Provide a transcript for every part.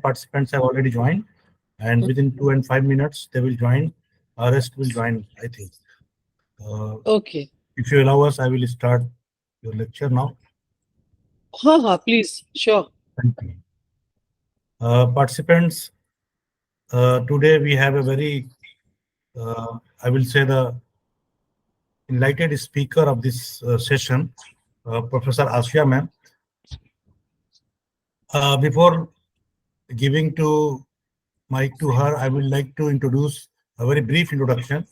participants have already joined, and within 2 and 5 minutes they will join. Rest will join, I think. Okay. If you allow us, I will start your lecture now. Please, sure. Thank you. Participants, today we have a very, I will say, the enlightened speaker of this session, Professor Ashiya ma'am. Before giving to mic to her, I would like to introduce a very brief introduction.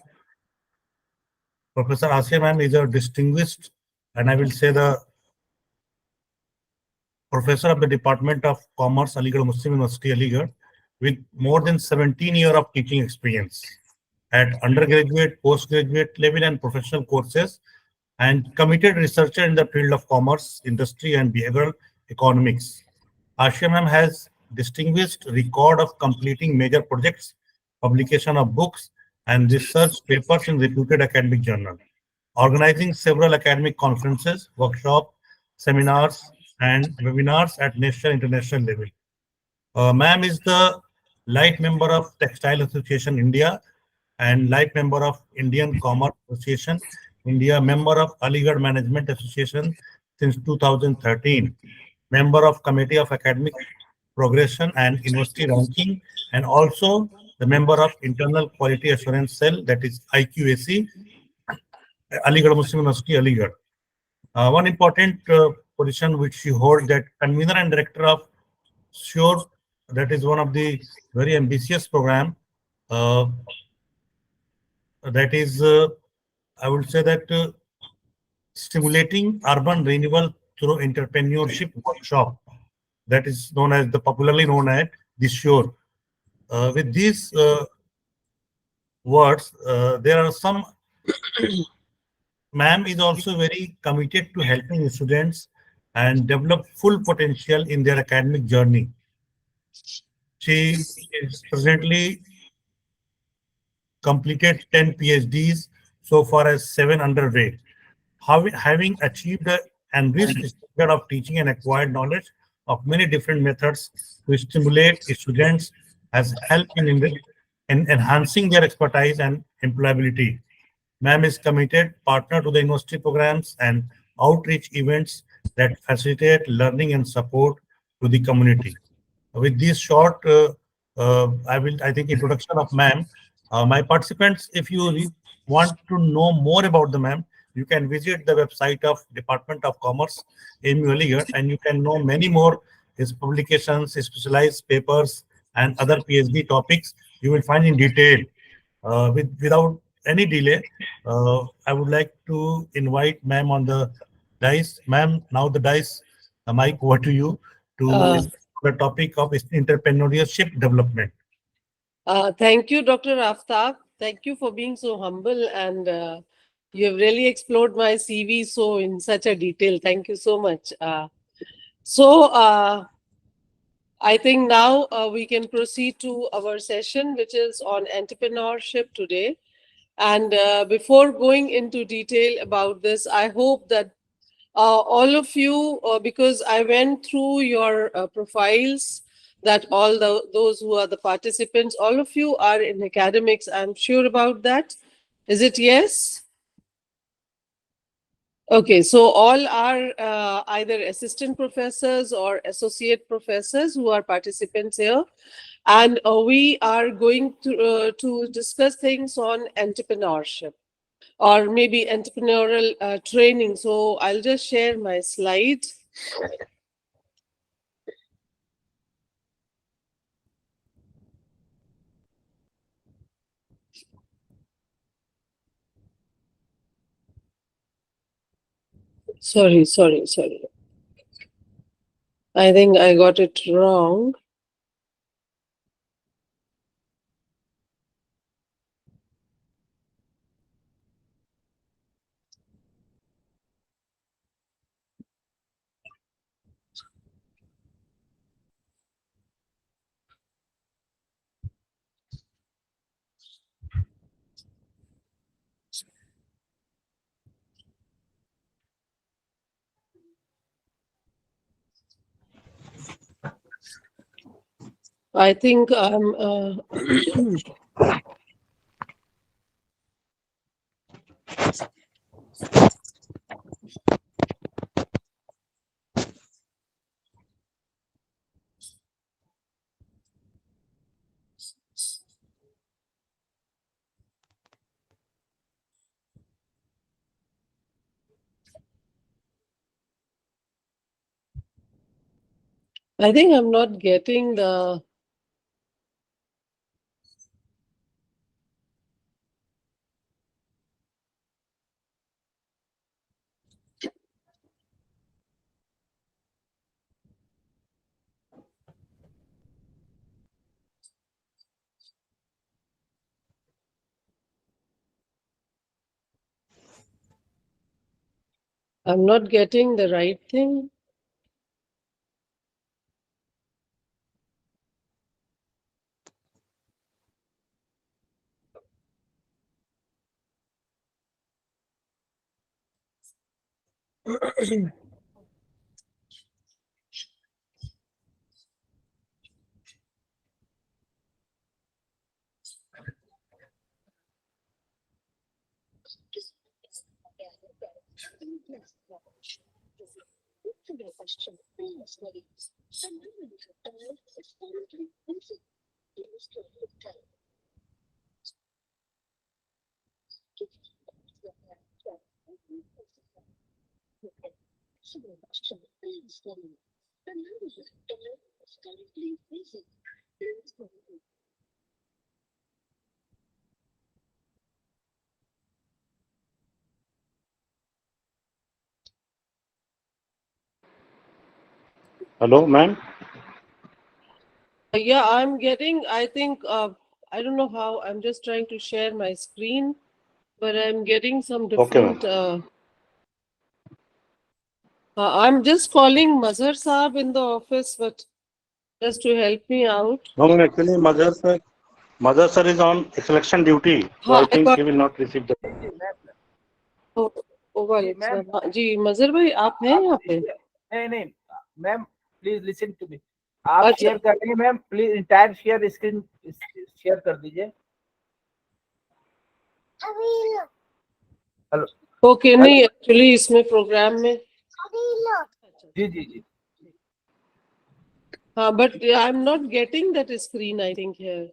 Professor Ashiya ma'am is a distinguished, and I will say the professor of the Department of Commerce, Aligarh Muslim University, Aligarh, with more than 17 years of teaching experience at undergraduate, postgraduate level and professional courses, and committed researcher in the field of commerce, industry, and behavioral economics. Ashiya ma'am has distinguished record of completing major projects, publication of books, and research papers in reputed academic journals, organizing several academic conferences, workshops, seminars, and webinars at national and international level. Ma'am is the life member of Textile Association India and life member of Indian Commerce Association India, member of Aligarh Management Association since 2013, member of Committee of Academic Progression and University Ranking, and also the member of Internal Quality Assurance Cell, that is IQAC, Aligarh Muslim University, Aligarh. One important position which she holds, that convener and director of SURE, that is one of the very ambitious program. That is, I would say that stimulating urban renewal through entrepreneurship workshop. That is known as the popularly known as the SURE. With these words, there are some. Ma'am is also very committed to helping students and develop full potential in their academic journey. She is presently completed 10 PhDs, so far as 7 underway. Having achieved an enriched standard of teaching and acquired knowledge of many different methods to stimulate students, has helped in enhancing their expertise and employability. Ma'am is committed partner to the university programs and outreach events that facilitate learning and support to the community. With this short, I think, introduction of ma'am, my participants, if you want to know more about the ma'am, you can visit the website of Department of Commerce, AMU Aligarh, and you can know many more his publications, his specialized papers, and other PhD topics you will find in detail. Without any delay, I would like to invite ma'am on the dice. Ma'am, now the dice, mic over to you to Uh, the topic of entrepreneurship development. Thank you, Dr. Aftab. Thank you for being so humble, and you have really explored my CV so in such a detail. Thank you so much. I think now we can proceed to our session, which is on entrepreneurship today. And before going into detail about this, I hope that all of you, because I went through your profiles, that those who are the participants, all of you are in academics. I'm sure about that. Is it yes? Okay, so all are either assistant professors or associate professors who are participants here. And we are going to discuss things on entrepreneurship or maybe entrepreneurial training. So I'll just share my slide. Sorry. I think I got it wrong. I think I'm not getting the. I'm not getting the right thing. Hello, ma'am. Yeah, I'm getting. I think I don't know how. I'm just trying to share my screen, but I'm getting some Okay, ma'am. different. I'm just calling Mazhar Saab in the office, but just to help me out. No, ma'am, actually, Mother sir is on selection duty, so I हाँ, think he will not receive the. जी ma'am ओ, ओ, जी ma'am हाँ, जी मजहर भाई आप हैं यहाँ पे? नहीं नहीं ma'am please listen to me आप अच्छा। शेयर कर रही ma'am please entire share screen share कर दीजिए हेलो ओके, नहीं एक्चुअली इसमें प्रोग्राम में जी जी जी हाँ, but I am not getting that screen I think here.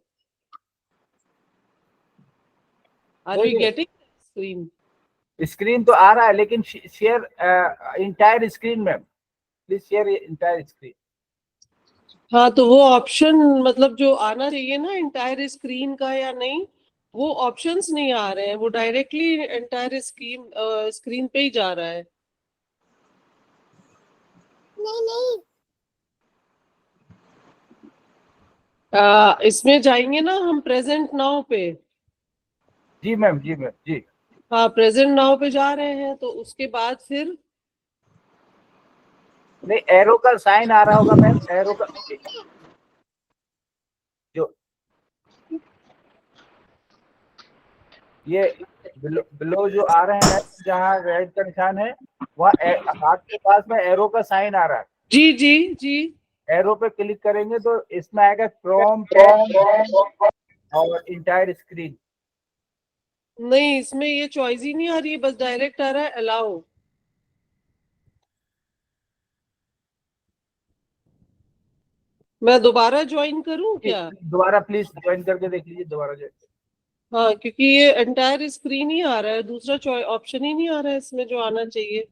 Are we getting screen? Screen तो आ रहा है लेकिन share entire screen ma'am please share entire screen हाँ, तो वो ऑप्शन मतलब जो आना चाहिए ना एंटायर स्क्रीन का या नहीं, वो ऑप्शंस नहीं आ रहे हैं, वो डायरेक्टली एंटायर स्क्रीन पे ही जा रहा है। नहीं इसमें जाएंगे ना हम प्रेजेंट नाउ पे। जी मैम जी हाँ, प्रेजेंट नाउ पे जा रहे हैं, तो उसके बाद फिर नहीं एरो का साइन आ रहा होगा मैम एरो का जो ये बिलो जो आ रहे हैं जहाँ रेड का निशान है वहाँ हाथ के पास में एरो का साइन आ रहा है जी जी जी एरो पे क्लिक करेंगे तो इसमें आएगा क्रोम और इंटायर स्क्रीन नहीं, इसमें ये चॉइस ही नहीं आ रही है, बस डायरेक्ट आ रहा है अलाउ। मैं दोबारा ज्वाइन करूं क्या? दोबारा प्लीज ज्वाइन करके देख लीजिए दोबारा ज्वाइन हाँ, क्योंकि ये एंटायर स्क्रीन ही आ रहा है, दूसरा ऑप्शन ही नहीं आ रहा है इसमें जो आना चाहिए।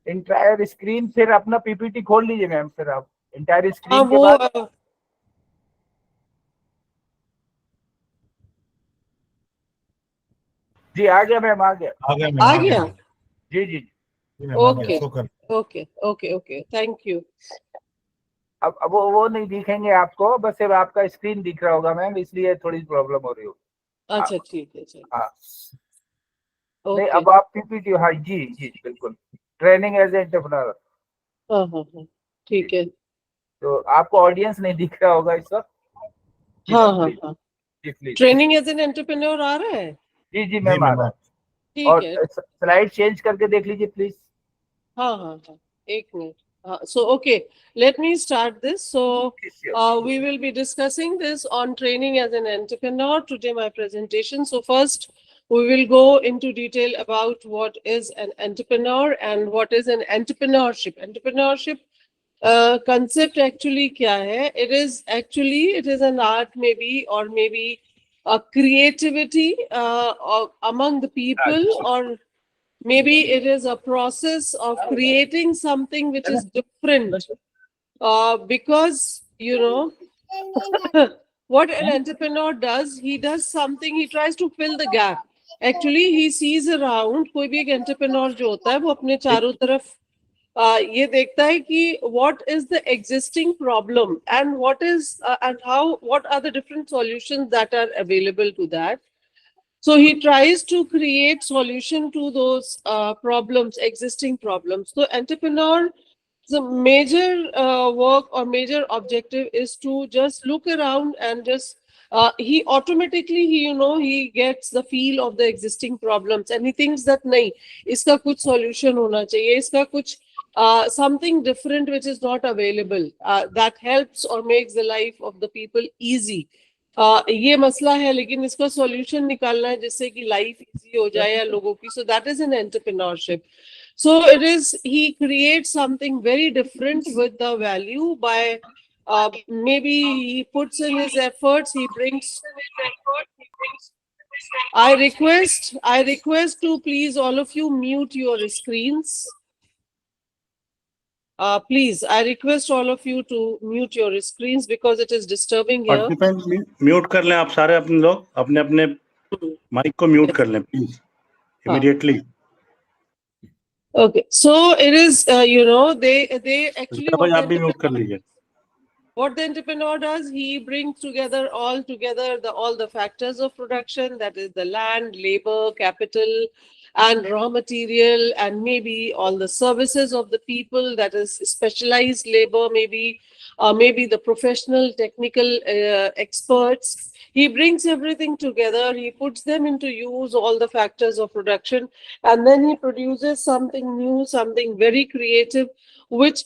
इंटायर स्क्रीन फिर अपना पीपीटी खोल लीजिए मैम फिर आप इंटायर हाँ, स्क्रीन के वो बाद जी आ गया मैम आ गया आ गया, आ गया। जी जी okay okay okay okay, thank you. अब वो नहीं दिखेंगे आपको बस सिर्फ आपका स्क्रीन दिख रहा होगा मैम इसलिए थोड़ी प्रॉब्लम हो रही हो अच्छा, ठीक है, चलिए। हाँ नहीं ओके। अब आप पीपीटी हाँ जी जी बिल्कुल ट्रेनिंग एज एंटरप्रेन्योर हाँ हाँ हाँ, ठीक है। तो आपको ऑडियंस नहीं दिख रहा होगा इस वक्त जी हाँ मैम हाँ प्लीज हाँ, जी please training as an entrepreneur आ रहा है। जी जी जी मैम आ मैम, रहा है ठीक और है। स्लाइड चेंज करके देख लीजिए प्लीज हाँ हाँ हाँ, एक minute. Okay, let me start this. So, we will be discussing this on training as an entrepreneur today, my presentation. So, first, we will go into detail about what is an entrepreneur and what is an entrepreneurship. Entrepreneurship concept actually kya hai? It is an art maybe, or maybe a creativity among the people, or maybe it is a process of creating something which is different. Because, you know, what an entrepreneur does, he does something, he tries to fill the gap. Actually, he sees around, कोई भी एक entrepreneur जो होता है, वो अपने चारों तरफ ये देखता है कि what is the existing problem and what are the different solutions that are available to that. So he tries to create solution to those problems, existing problems. So entrepreneur, the major work or major objective is to just look around and just he automatically he gets the feel of the existing problems and he thinks that nahi, iska kuch solution hona chahiye, iska kuch something different which is not available that helps or makes the life of the people easy. ये मसला है लेकिन इसका solution निकालना है जिससे कि life easy हो जाए या लोगों की. So that is an entrepreneurship. So it is, he creates something very different with the value by maybe he puts in his efforts, he brings. I request to please all of you mute your screens. Please, I request all of you to mute your screens because it is disturbing here. Participant mute कर लें आप सारे, अपने लोग अपने अपने mic को mute कर लें please immediately. Okay, so it is they actually भाई आप भी म्यूट कर लीजिए. What the entrepreneur does, he brings together all the factors of production, that is the land, labor, capital, and raw material, and maybe all the services of the people, that is specialized labor, maybe the professional technical experts. He brings everything together, he puts them into use, all the factors of production, and then he produces something new, something very creative, which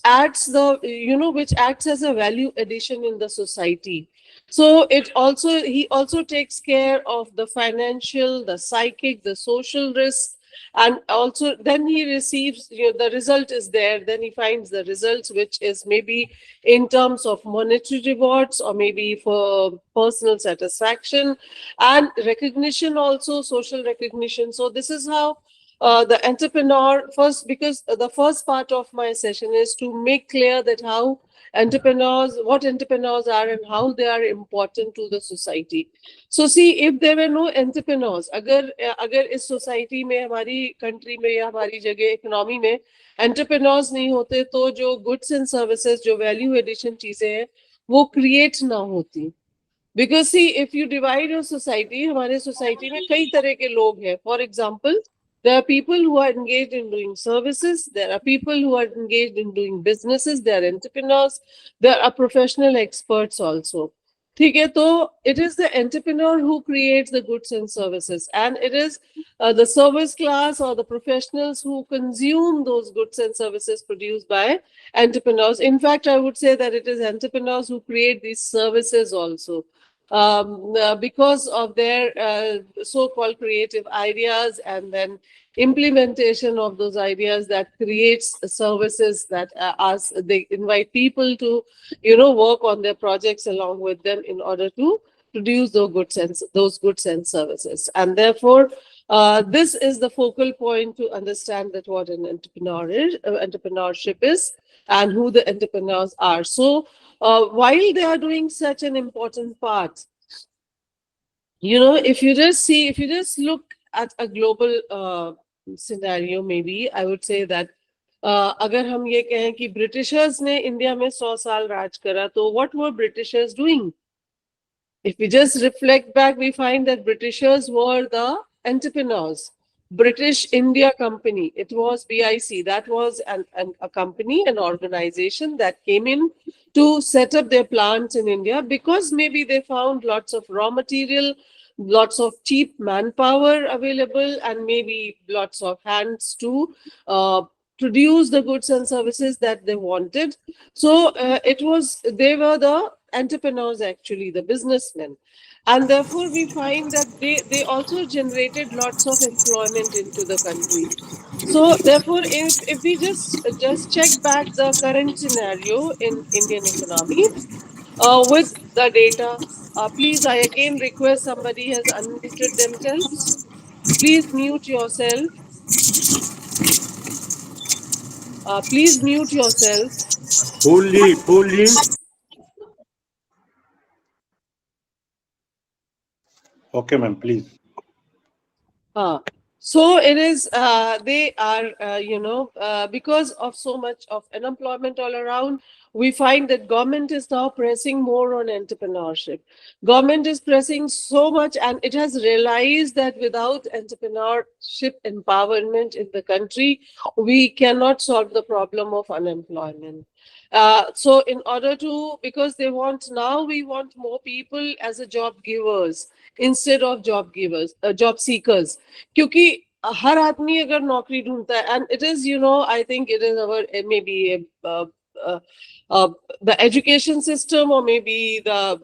acts as a value addition in the society. So he also takes care of the financial, the psychic, the social risk, and also then he receives, the result is there, then he finds the results, which is maybe in terms of monetary rewards or maybe for personal satisfaction and recognition, also social recognition. So this is how the entrepreneur first, because the first part of my session is to make clear that what entrepreneurs are and how they are important to the society. So see, if there were no entrepreneurs, agar is society mein, hamari country mein ya hamari jagah economy mein entrepreneurs nahi hote, to jo goods and services, jo value addition cheezein hain, wo create na hoti. Because see, if you divide your society, hamare society mein kai tarah ke log hain. For example, there are people who are engaged in doing services. There are people who are engaged in doing businesses. There are entrepreneurs. There are professional experts also. ठीक है, तो it is the entrepreneur who creates the goods and services, and it is the service class or the professionals who consume those goods and services produced by entrepreneurs. In fact, I would say that it is entrepreneurs who create these services also. Because of their so-called creative ideas and then implementation of those ideas that creates services that they invite people to work on their projects along with them in order to produce those goods and services. And therefore this is the focal point to understand that what an entrepreneurship is and who the entrepreneurs are. So while they are doing such an important part, if you just look at a global scenario, maybe I would say that अगर हम ये कहें कि Britishers ने India में 100 साल राज करा, तो what were Britishers doing? If we just reflect back, we find that Britishers were the entrepreneurs. British India Company, it was BIC, that was a company, an organization that came in to set up their plants in India because maybe they found lots of raw material, lots of cheap manpower available, and maybe lots of hands to produce the goods and services that they wanted. So they were the entrepreneurs, actually, the businessmen. And therefore, we find that they also generated lots of employment into the country. So therefore, if we just check back the current scenario in Indian economy with the data, please, I again request somebody has unmuted themselves. Please mute yourself. Please mute yourself. fully. Okay, ma'am, please. So it is, they are, because of so much of unemployment all around, we find that government is now pressing more on entrepreneurship. Government is pressing so much, and it has realized that without entrepreneurship empowerment in the country, we cannot solve the problem of unemployment. So in order to, because we want more people as a job givers instead of job seekers. क्योंकि हर आदमी अगर नौकरी ढूंढता है, and it is, I think it is our maybe the education system, or maybe the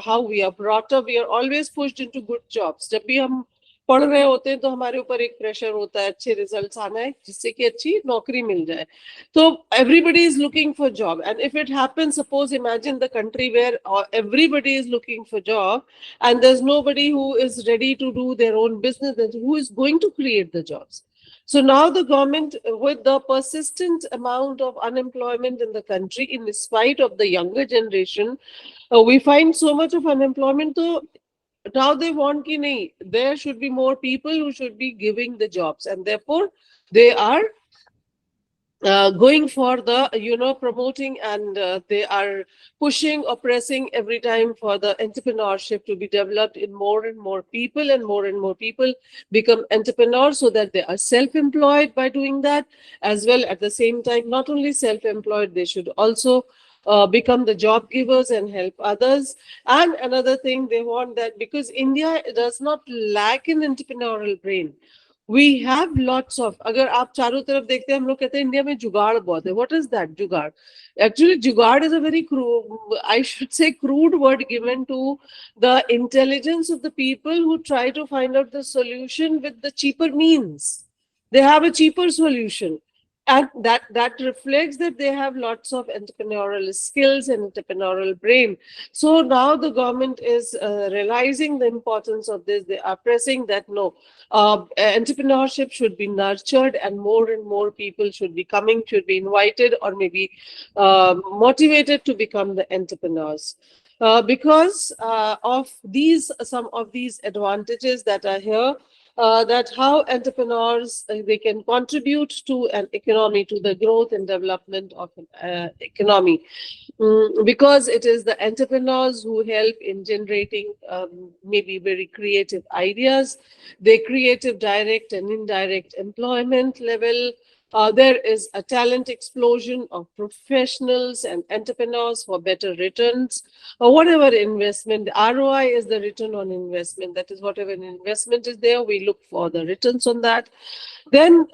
how we are brought up, we are always pushed into good jobs. जब भी हम पढ़ रहे होते हैं तो हमारे ऊपर एक प्रेशर होता है अच्छे रिजल्ट्स आना है जिससे कि अच्छी नौकरी मिल जाए. तो everybody is looking for job, and if it happens, suppose imagine the country where everybody is looking for job and there's nobody who is ready to do their own business, and who is going to create the jobs. So now the government, with the persistent amount of unemployment in the country, in spite of the younger generation, we find so much of unemployment. So now they want ki nahi, there should be more people who should be giving the jobs, and therefore they are going for the promoting, and they are pushing or pressing every time for the entrepreneurship to be developed in more and more people, and more people become entrepreneurs, so that they are self-employed by doing that. As well, at the same time, not only self-employed, they should also become the job givers and help others. And another thing, they want that, because India does not lack in entrepreneurial brain. We have lots of, अगर आप चारों तरफ देखते हैं, हम लोग कहते हैं इंडिया में जुगाड़ बहुत है. What is that, जुगाड़? Actually, जुगाड़ is a very crude, I should say, crude word given to the intelligence of the people who try to find out the solution with the cheaper means. They have a cheaper solution. And that reflects that they have lots of entrepreneurial skills and entrepreneurial brain. So now the government is realizing the importance of this. They are pressing that no, entrepreneurship should be nurtured, and more people should be coming, should be invited, or maybe motivated to become the entrepreneurs. Because of some of these advantages that are here, that how entrepreneurs, they can contribute to an economy, to the growth and development of an economy. Because it is the entrepreneurs who help in generating maybe very creative ideas, the creative direct and indirect employment level. There is a talent explosion of professionals and entrepreneurs for better returns. Whatever investment, ROI is the return on investment. That is, whatever an investment is there, we look for the returns on that. Then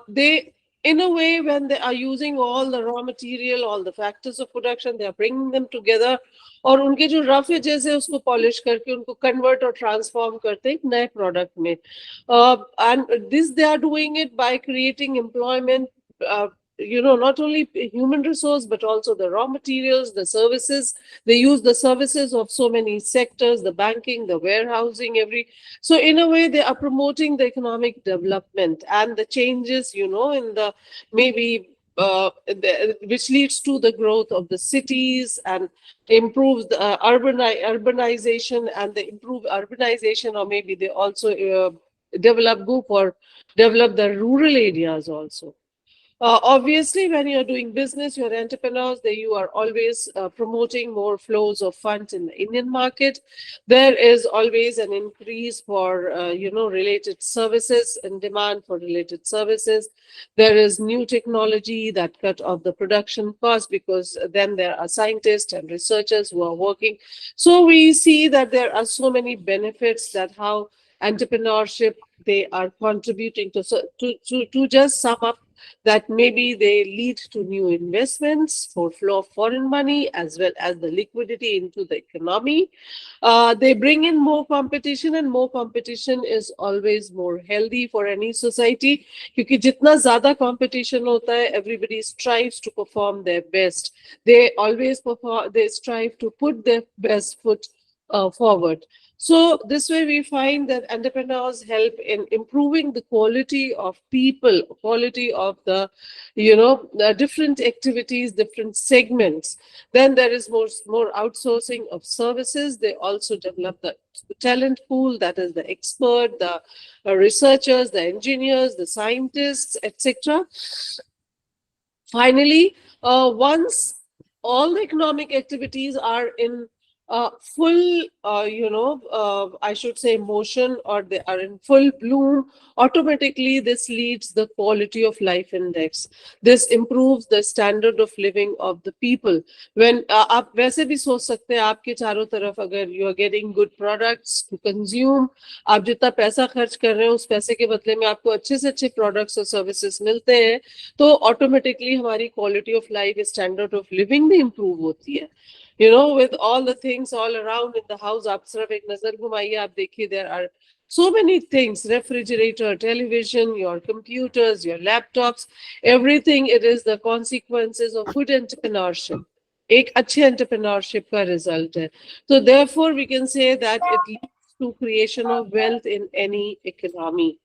they, in a way, when they are using all the raw material, all the factors of production, they are bringing them together, और उनके जो rough edges है उसको polish करके उनको convert और transform करते हैं एक नए प्रोडक्ट में. And this they are doing it by creating employment, not only human resource, but also the raw materials, the services. They use the services of so many sectors, the banking, the warehousing, so in a way they are promoting the economic development and the changes, in the maybe which leads to the growth of the cities and improves the urbanization, and they improve urbanization, or maybe they also develop the rural areas also. Obviously, when you're doing business, you're entrepreneurs, you are always promoting more flows of funds in the Indian market. There is always an increase for, related services and demand for related services. There is new technology that cut off the production cost, because then there are scientists and researchers who are working. So we see that there are so many benefits that how entrepreneurship, they are contributing to. So to just sum up, that maybe they lead to new investments, more flow of foreign money, as well as the liquidity into the economy. They bring in more competition, and more competition is always more healthy for any society. क्योंकि जितना ज़्यादा competition होता है, everybody strives to perform their best. They always perform, they strive to put their best foot forward. So this way we find that entrepreneurs help in improving the quality of people, quality of the, the different activities, different segments. Then there is more outsourcing of services. They also develop the talent pool, that is the expert, the researchers, the engineers, the scientists, etc. Finally, once all the economic activities are in full, I should say motion, or they are in full bloom, automatically this leads the quality of life index. This improves the standard of living of the people. When आप वैसे भी सोच सकते हैं, आपके चारों तरफ अगर you are getting good products to consume, आप जितना पैसा खर्च कर रहे हैं उस पैसे के बदले में आपको अच्छे से अच्छे products और services मिलते हैं, तो automatically हमारी quality of life, standard of living भी improve होती है. With all the things all around in the house, आप सिर्फ एक नजर घुमाइए, आप देखिए, there are so many things: refrigerator, television, your computers, your laptops, everything. It is the consequences of good entrepreneurship. एक अच्छे entrepreneurship का result है. So therefore we can say that it leads to creation of wealth in any economy.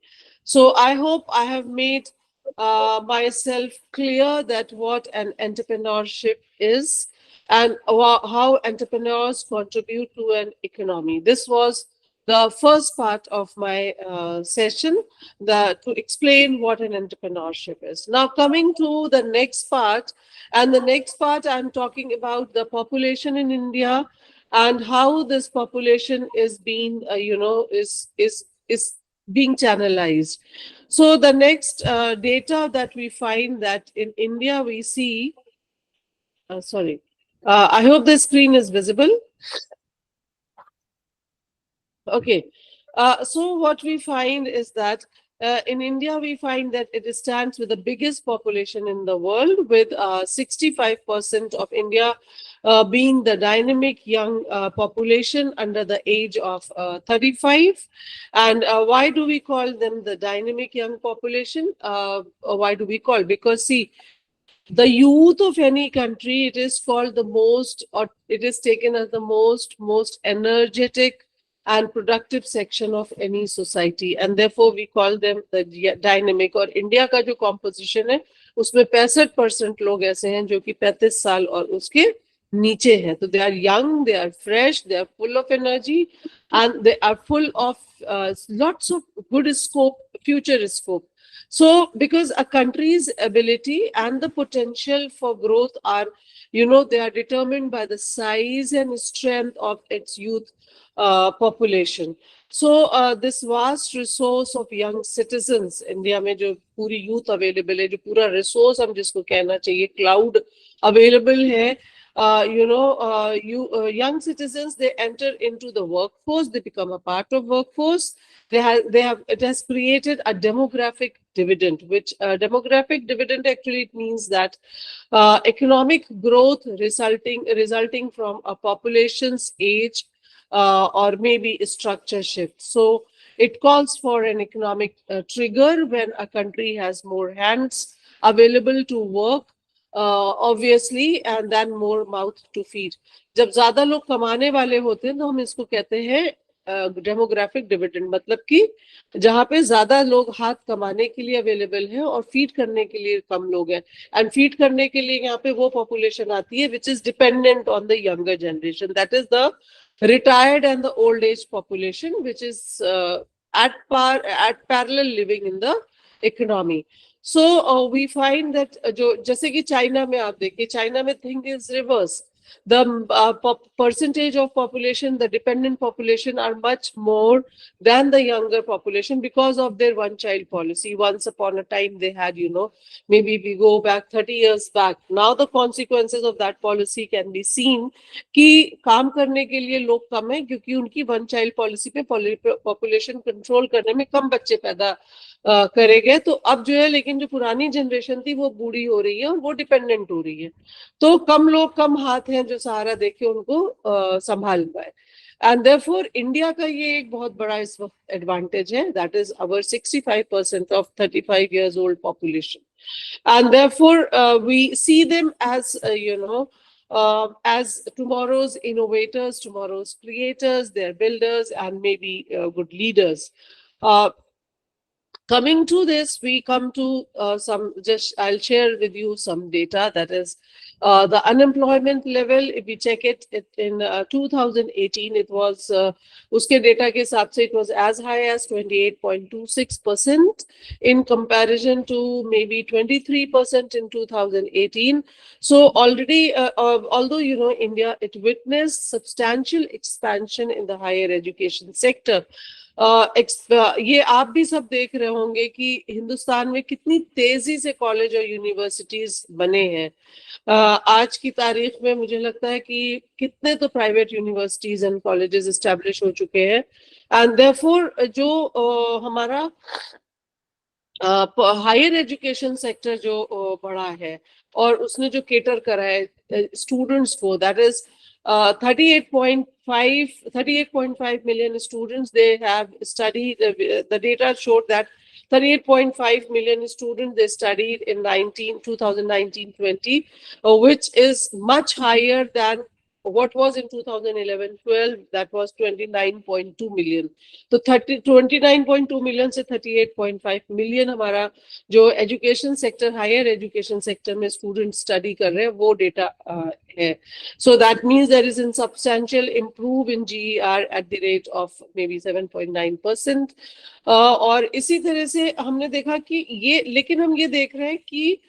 So I hope I have made myself clear that what an entrepreneurship is, and how entrepreneurs contribute to an economy. This was the first part of my session, to explain what an entrepreneurship is. Now coming to the next part, and the next part I'm talking about the population in India and how this population is being, is being channelized. So the next data that we find that in India we see, I hope the screen is visible. Okay. So what we find is that in India, we find that it stands with the biggest population in the world, with 65% of India being the dynamic young population under the age of 35. And why do we call them the dynamic young population? Why do we call? Because see, the youth of any country, it is called the most, or it is taken as the most energetic and productive section of any society, and therefore we call them the dynamic. और India का जो composition है, उसमें 65% लोग ऐसे हैं जो कि 35 साल और उसके नीचे हैं. तो they are young, they are fresh, they are full of energy, and they are full of lots of good scope, future scope. So because a country's ability and the potential for growth are, they are determined by the size and strength of its youth population. So this vast resource of young citizens, India में जो पूरी youth available है, जो पूरा resource हम जिसको कहना चाहिए cloud available है, young citizens, they enter into the workforce, they become a part of workforce. It has created a demographic dividend, which demographic dividend actually means that economic growth resulting from a population's age or maybe structure shift. So it calls for an economic trigger when a country has more hands available to work, obviously, and then more mouth to feed. जब ज़्यादा लोग कमाने वाले होते हैं तो हम इसको कहते हैं डेमोग्राफिक डिविडेंड, मतलब कि जहाँ पे ज्यादा लोग हाथ कमाने के लिए अवेलेबल हैं और फीड करने के लिए कम लोग हैं, एंड फीड करने के लिए यहाँ पे वो पॉपुलेशन आती है which is dependent on the younger generation, that is the retired and the old age population, which is at parallel living in the economy. So we find that जो जैसे कि चाइना में आप देखिए, चाइना में thing is reverse. The percentage of population, the dependent population are much more than the younger population because of their one child policy. Once upon a time they had, maybe we go back 30 years back. Now the consequences of that policy can be seen कि काम करने के लिए लोग कम हैं क्योंकि उनकी one child policy पे population control करने में कम बच्चे पैदा करेंगे। तो अब जो है, लेकिन जो पुरानी जनरेशन थी वो बूढ़ी हो रही है और वो डिपेंडेंट हो रही है, तो कम लोग, कम हाथ हैं जो सहारा देके उनको संभाल पाए। एंड देयरफॉर इंडिया का ये एक बहुत बड़ा इस वक्त एडवांटेज है, that is our 65% of 35 years old population. And therefore we see them as as tomorrow's innovators, tomorrow's creators, their builders, and maybe good leaders. Coming to this, we come to I'll share with you some data, that is the unemployment level. If we check it in 2018, it was, uske data ke hisab se it was as high as 28.26% in comparison to maybe 23% in 2018. So already, although, India, it witnessed substantial expansion in the higher education sector. ये आप भी सब देख रहे होंगे कि हिंदुस्तान में कितनी तेजी से कॉलेज और यूनिवर्सिटीज बने हैं। आज की तारीख में मुझे लगता है कि कितने तो private universities and colleges establish हो चुके हैं। एंड देयरफॉर जो हमारा हायर एजुकेशन सेक्टर जो बढ़ा है और उसने जो केटर करा है स्टूडेंट्स को, that is 38.5 million students they have studied. The data showed that 38.5 million students they studied in 2019-20, which is much higher than what was in 2011-12, that was 29.2 million. तो 29.2 million से 38.5 million हमारा जो education sector, higher education sector में student study कर रहे हैं, वो data है. So that means there is a substantial improve in GER at the rate of maybe 7.9%. और इसी तरह से हमने देखा कि ये, लेकिन हम ये देख रहे हैं कि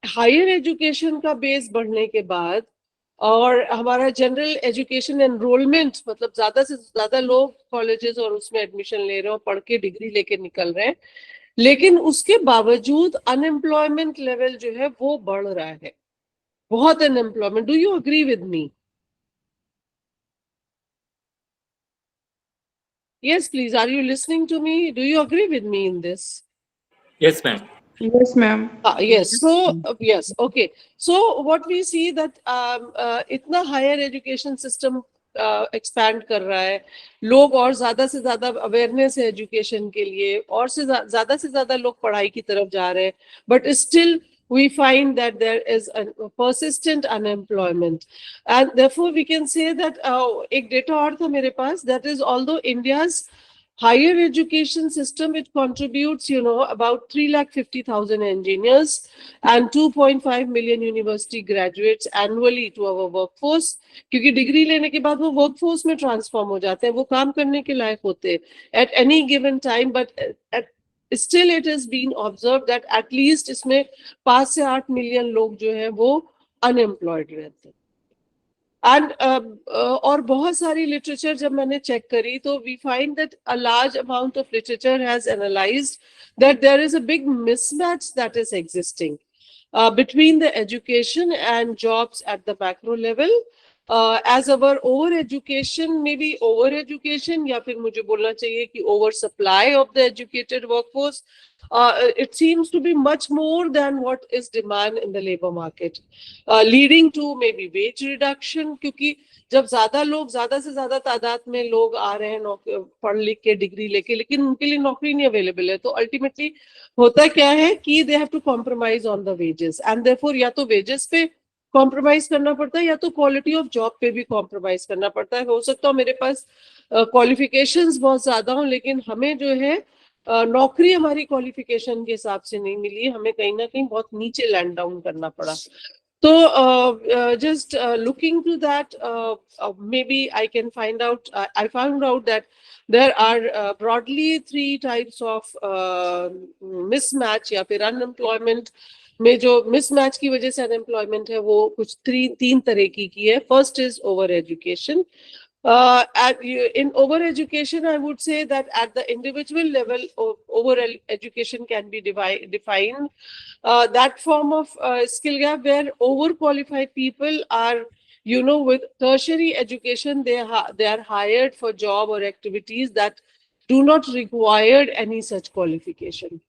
हायर एजुकेशन का बेस बढ़ने के बाद और हमारा जनरल एजुकेशन एनरोलमेंट, मतलब ज्यादा से ज्यादा लोग कॉलेजेस और उसमें एडमिशन ले रहे हैं, पढ़ के डिग्री लेके निकल रहे हैं, लेकिन उसके बावजूद अनएम्प्लॉयमेंट लेवल जो है वो बढ़ रहा है, बहुत unemployment. Do you agree with me? Yes, please. Are you listening to me? Do you agree with me in this? Yes, ma'am. Yes, ma'am. Yes. So yes. Okay. So what we see that इतना higher education system expand कर रहा है, लोग और ज्यादा से ज्यादा awareness है education के लिए, और ज्यादा से ज्यादा लोग पढ़ाई की तरफ जा रहे हैं, but still we find that there is a persistent unemployment, and therefore we can say that एक data और था मेरे पास, that is although India's higher education system, it contributes, about 350,000 engineers and 2.5 million university graduates annually to our workforce. क्योंकि degree लेने के बाद वो workforce में ट्रांसफॉर्म हो जाते हैं, वो काम करने के लायक होते हैं at any given time, but still it has been observed that at least इसमें 5 से 8 मिलियन लोग जो है वो अनएम्प्लॉयड रहते हैं. एंड और बहुत सारी लिटरेचर जब मैंने चेक करी तो we find that a large amount of literature has analysed that there is a big mismatch that is existing between the education and jobs at the macro level. As our over education, maybe over education, या फिर मुझे बोलना चाहिए कि over supply of the educated workforce, it seems to be much more than what is demand in the labor market, leading to maybe wage reduction. क्योंकि जब ज्यादा लोग, ज्यादा से ज्यादा तादाद में लोग आ रहे हैं पढ़ लिख के डिग्री लेके, लेकिन उनके लिए नौकरी नहीं अवेलेबल है, तो अल्टीमेटली होता क्या है कि they have to compromise on the wages, and therefore या तो वेजेस पे कॉम्प्रोमाइज करना पड़ता है या तो क्वालिटी ऑफ जॉब पे भी कॉम्प्रोमाइज करना पड़ता है. हो सकता है मेरे पास क्वालिफिकेशंस बहुत ज्यादा हो, लेकिन हमें जो है नौकरी हमारी क्वालिफिकेशन के हिसाब से नहीं मिली, हमें कहीं ना कहीं बहुत नीचे लैंड डाउन करना पड़ा. So just looking to that, maybe I can find out, I found out that there are broadly 3 types of mismatch या फिर unemployment में जो mismatch की वजह से unemployment है वो कुछ 3 तरह की है. First is over education. In over education, I would say that at the individual level, over education can be defined that form of skill gap where overqualified people are, with tertiary education, they are hired for job or activities that do not require any such qualification.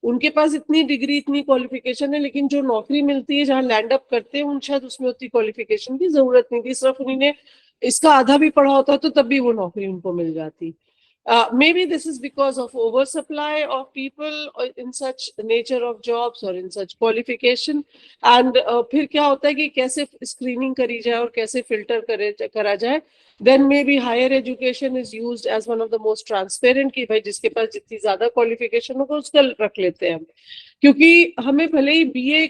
उनके पास इतनी degree इतनी qualification है, लेकिन जो नौकरी मिलती है जहाँ लैंड अप करते हैं उन शायद उसमें उतनी क्वालिफिकेशन की जरूरत नहीं थी, सिर्फ उन्होंने इसका आधा भी पढ़ा होता तो तब भी वो नौकरी उनको मिल जाती. Maybe this is because of oversupply of people in such nature of jobs or in such qualification. And फिर क्या होता है कि कैसे screening करी जाए और कैसे filter करा जाए. Then maybe higher education is used as one of the most transparent कि भाई जिसके पास जितनी ज्यादा qualification होगा उसका रख लेते हैं हम, क्योंकि हमें भले ही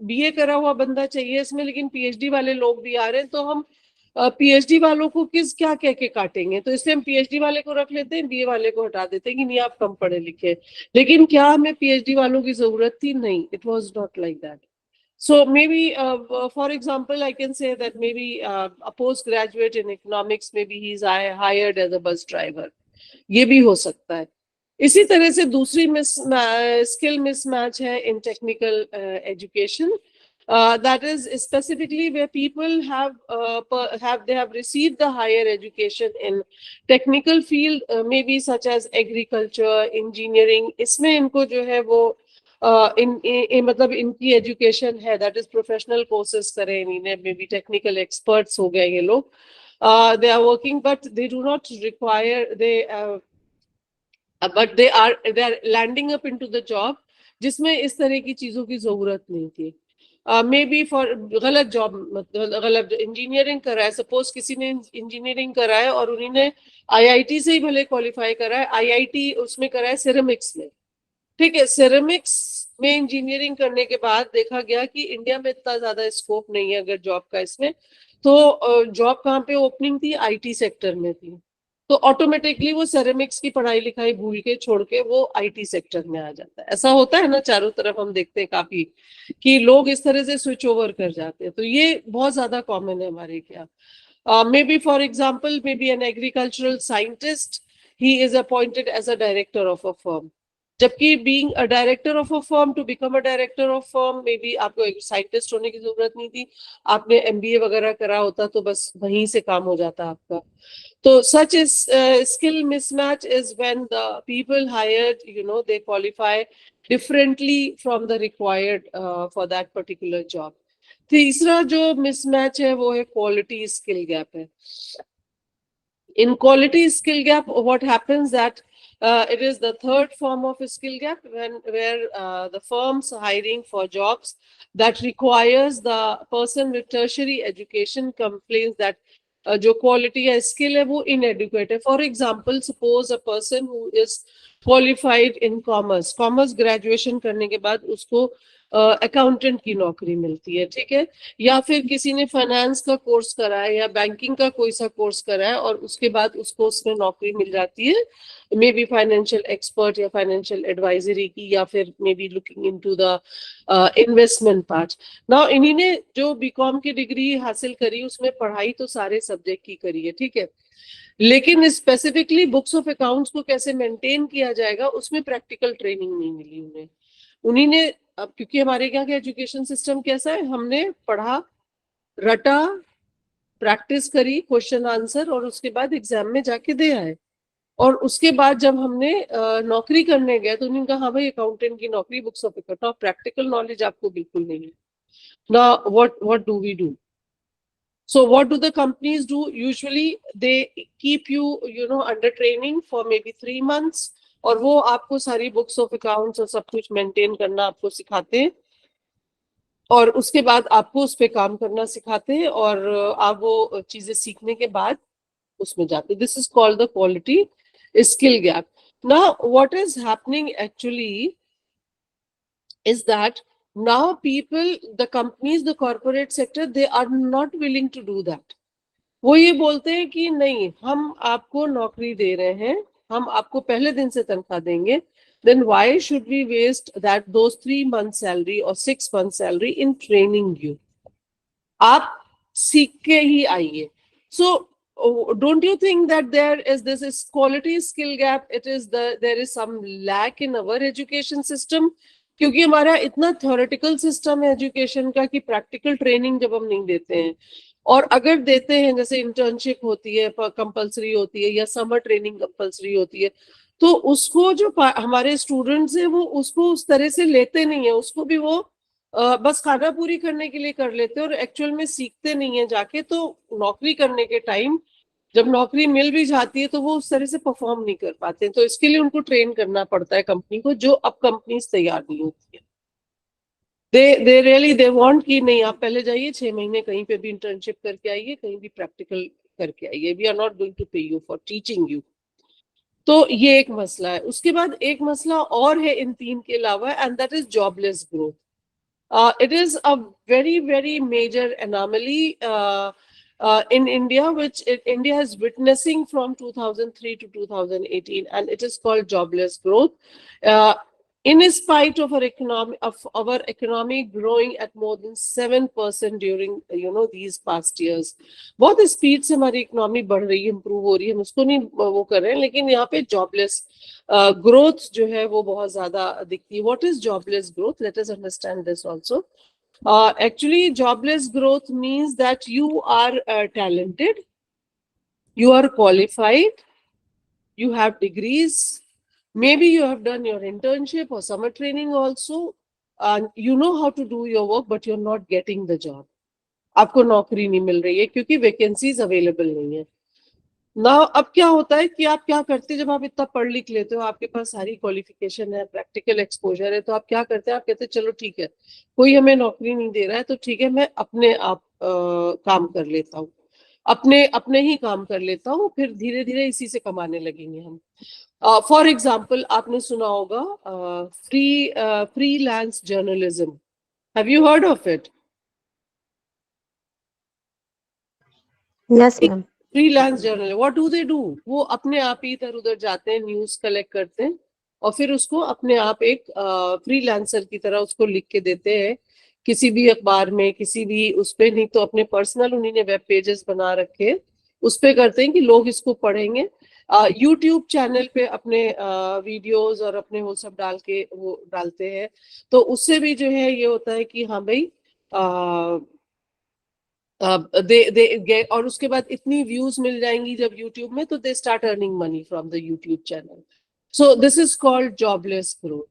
BA करा हुआ बंदा चाहिए इसमें, लेकिन PhD वाले लोग भी आ रहे हैं, तो हम PhD वालों को क्या कह के काटेंगे. तो इसलिए हम PhD वाले को रख लेते हैं, BA वाले को हटा देते हैं कि नहीं आप कम पढ़े लिखे. लेकिन क्या हमें PhD वालों की जरूरत थी? नहीं, it was not like that. So maybe, for example, I can say that maybe a postgraduate in economics, maybe he is hired as a bus driver. ये भी हो सकता है. इसी तरह से दूसरी skill mismatch है in technical education. That is specifically where people have received the higher education in technical field, maybe such as agriculture, engineering. इसमें इनको जो है वो मतलब इनकी एजुकेशन है, that is professional courses करे इन्होंने, maybe technical experts हो गए ये लोग. They are working, but they do not require but they are landing up into the job जिसमें इस तरह की चीजों की जरूरत नहीं थी. Maybe for गलत जॉब, मतलब गलत इंजीनियरिंग करा है, सपोज किसी ने इंजीनियरिंग करा है और उन्होंने IIT से ही भले क्वालिफाई करा है, IIT उसमें करा है सिरेमिक्स में, ठीक है. सिरेमिक्स में इंजीनियरिंग करने के बाद देखा गया कि इंडिया में इतना ज्यादा स्कोप नहीं है अगर जॉब का इसमें, तो जॉब कहाँ पे ओपनिंग थी? IT सेक्टर में थी. तो ऑटोमेटिकली वो सेरेमिक्स की पढ़ाई लिखाई भूल के छोड़ के वो IT सेक्टर में आ जाता है. ऐसा होता है ना, चारों तरफ हम देखते हैं काफी कि लोग इस तरह से स्विच ओवर कर जाते हैं. तो ये बहुत ज्यादा कॉमन है हमारे क्या. Maybe for example, maybe an agricultural scientist, he is appointed as a director of a firm, जबकि being a director of a firm, to become a director of firm, maybe आपको एक scientist होने की जरूरत नहीं थी, आपने MBA वगैरह करा होता तो बस वहीं से काम हो जाता आपका. So such is skill mismatch is when the people hired, they qualify differently from the required for that particular job. तीसरा जो mismatch है वो है quality skill gap है. In quality skill gap, what happens that it is the third form of a skill gap where the firms hiring for jobs that requires the person with tertiary education complains that जो quality या skill है वो inadequate है. For example, suppose a person who is qualified in commerce graduation करने के बाद उसको accountant की नौकरी मिलती है, ठीक है, या फिर किसी ने फाइनेंस का कोर्स करा है या बैंकिंग का कोई सा कोर्स करा है और उसके बाद उसको उसमें नौकरी मिल जाती है, मे बी फाइनेंशियल एक्सपर्ट या फाइनेंशियल एडवाइजरी की, या फिर may be looking into the investment part. Now इन्हीं जो बीकॉम की डिग्री हासिल करी उसमें पढ़ाई तो सारे सब्जेक्ट की करी है, ठीक है, लेकिन स्पेसिफिकली बुक्स ऑफ अकाउंट्स को कैसे मेंटेन किया जाएगा उसमें प्रैक्टिकल ट्रेनिंग नहीं मिली उन्हीं ने. अब क्योंकि हमारे यहाँ का एजुकेशन सिस्टम कैसा है, हमने पढ़ा, रटा, प्रैक्टिस करी, क्वेश्चन आंसर, और उसके बाद एग्जाम में जाके दे आए, और उसके बाद जब हमने नौकरी करने गए तो उन्होंने कहा हाँ भाई अकाउंटेंट की नौकरी, books of account, practical knowledge आपको बिल्कुल नहीं है. Now what do we do? So what do the companies do? Usually they keep you under training for maybe 3 months, और वो आपको सारी बुक्स ऑफ अकाउंट्स और सब कुछ मेंटेन करना आपको सिखाते हैं, और उसके बाद आपको उस पे काम करना सिखाते हैं, और आप वो चीजें सीखने के बाद उसमें जाते हैं. This is called the quality skill gap. Now what is happening actually is that now people, the companies, the corporate sector, they are not willing to do that. वो ये बोलते हैं कि नहीं, हम आपको नौकरी दे रहे हैं, हम आपको पहले दिन से तनख्वाह देंगे, then why should we waste those 3 months salary or 6 months salary in training you? आप सीख के ही आइए. So don't you think that there is this quality skill gap? There is some lack in our education system, क्योंकि हमारा इतना theoretical system है education का कि प्रैक्टिकल ट्रेनिंग जब हम नहीं देते हैं, और अगर देते हैं, जैसे इंटर्नशिप होती है कंपलसरी होती है या समर ट्रेनिंग कंपलसरी होती है, तो उसको जो हमारे स्टूडेंट्स हैं वो उसको उस तरह से लेते नहीं है, उसको भी वो बस खाना पूरी करने के लिए कर लेते हैं और एक्चुअल में सीखते नहीं है जाके। तो नौकरी करने के टाइम जब नौकरी मिल भी जाती है तो वो उस तरह से परफॉर्म नहीं कर पाते, तो इसके लिए उनको ट्रेन करना पड़ता है कंपनी को, जो अब कंपनीज तैयार नहीं होती है। दे रियली दे वांट कि नहीं आप पहले जाइए 6 महीने कहीं पे भी इंटर्नशिप करके आइए, कहीं भी प्रैक्टिकल करके आइए, we are not going to pay you for teaching you. तो ये एक मसला है। उसके बाद एक मसला और है इन तीन के अलावा, and that is jobless growth. It is a very, very major anomaly in India, which India is witnessing from 2003 to 2018, and it is called jobless growth. In spite of our economy growing at more than 7% during these past years, बहुत speed से हमारी economy बढ़ रही है, improve हो रही है, हम उसको नहीं वो कर रहे हैं, लेकिन यहाँ पे जॉबलेस ग्रोथ जो है वो बहुत ज्यादा दिखती है. What is jobless growth? Let us understand this also. Actually, jobless growth means that you are talented, you are qualified, you have degrees, maybe you have done your internship or summer training also, and you know how to do your work, but you're not getting the job. आपको नौकरी नहीं मिल रही है क्योंकि vacancies available नहीं है ना. अब क्या होता है कि आप क्या करते हैं, जब आप इतना पढ़ लिख लेते हो, आपके पास सारी क्वालिफिकेशन है, प्रैक्टिकल एक्सपोजर है, तो आप क्या करते हैं, आप कहते हैं चलो ठीक है, कोई हमें नौकरी नहीं दे रहा है तो ठीक है, मैं अपने आप काम कर लेता हूँ, अपने ही काम कर लेता हूँ, फिर धीरे धीरे इसी से कमाने लगेंगे हम. फॉर एग्जाम्पल, आपने सुना होगा freelance journalism. Have you heard of it? Yes, ma'am. Freelance journal, what do they do? वो अपने आप ही इधर उधर जाते हैं, न्यूज कलेक्ट करते हैं और फिर उसको अपने आप एक फ्रीलांसर की तरह उसको लिख के देते हैं किसी भी अखबार में, किसी भी उस पे, नहीं तो अपने पर्सनल उन्हीं ने वेब पेजेस बना रखे, उस पे करते हैं कि लोग इसको पढ़ेंगे. यूट्यूब चैनल पे अपने वीडियोस और अपने वो सब डाल के वो डालते हैं, तो उससे भी जो है ये होता है कि हाँ भाई दे गेट, और उसके बाद इतनी व्यूज मिल जाएंगी जब यूट्यूब में, तो they start earning money from the YouTube channel. So this is called jobless growth.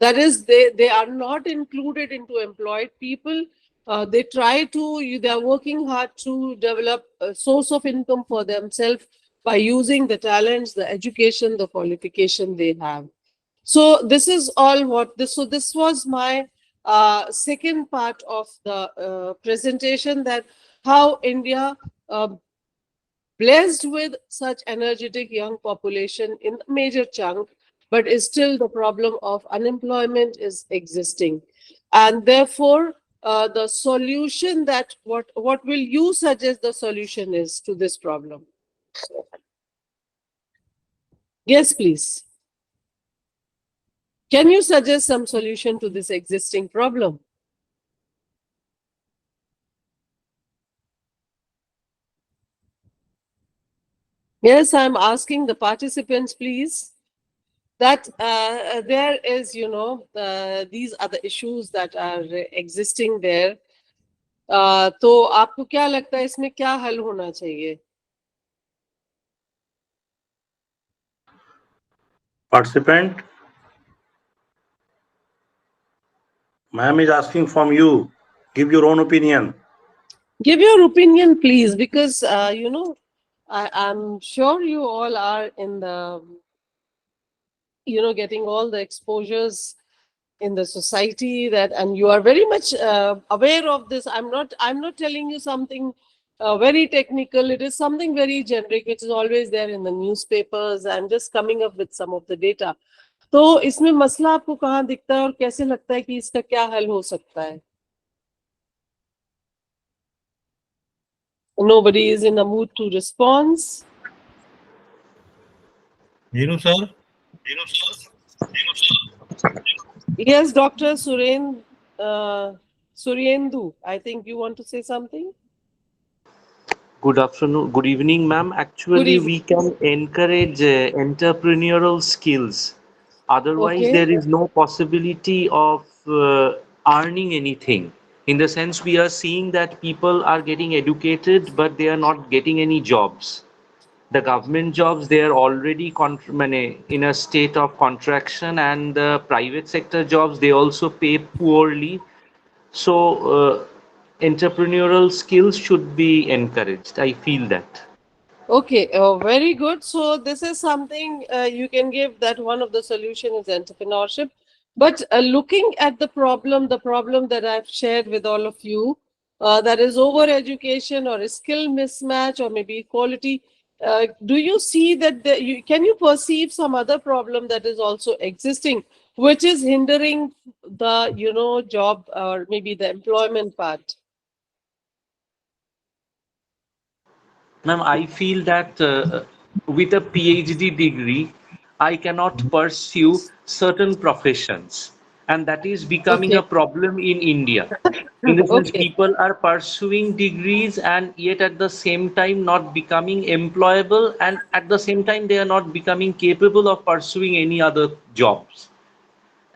That is, they are not included into employed people. They try to, they are working hard to develop a source of income for themselves by using the talents, the education, the qualification they have. So this is all what this. So this was my second part of the presentation, that how India, blessed with such energetic young population in a major chunk, but is still the problem of unemployment is existing. And therefore, the solution, that what will you suggest the solution is to this problem? Yes, please. Can you suggest some solution to this existing problem? Yes, I'm asking the participants, please, that there is, these are the issues that are existing there. तो आपको क्या लगता है इसमें क्या हल होना चाहिए? Participant, ma'am is asking from you. Give your own opinion. Give your opinion, please, because I'm sure you all are in the, getting all the exposures in the society, that, and you are very much aware of this. I'm not telling you something very technical. It is something very generic, which is always there in the newspapers. I'm just coming up with some of the data. तो इसमें मसला आपको कहाँ दिखता है और कैसे लगता है कि इसका क्या हल हो सकता है? Nobody is in a mood to respond. Neeru sir. Yes, Dr. Suryendu, I think you want to say something? Good afternoon, good evening, ma'am. Actually, we can encourage entrepreneurial skills. Otherwise, Okay. there is no possibility of earning anything. In the sense, we are seeing that people are getting educated, but they are not getting any jobs. The government jobs, they are already in a state of contraction, and the private sector jobs, they also pay poorly. So entrepreneurial skills should be encouraged. I feel that. Okay, very good. So this is something you can give, that one of the solution is entrepreneurship. But looking at the problem that I've shared with all of you, that is over education or a skill mismatch or maybe equality. Do you see that can you perceive some other problem that is also existing, which is hindering the job or maybe the employment part? Ma'am, I feel that with a PhD degree, I cannot pursue certain professions, and that is becoming a Okay. problem in India. In the sense, Okay. people are pursuing degrees and yet at the same time not becoming employable, and at the same time they are not becoming capable of pursuing any other jobs.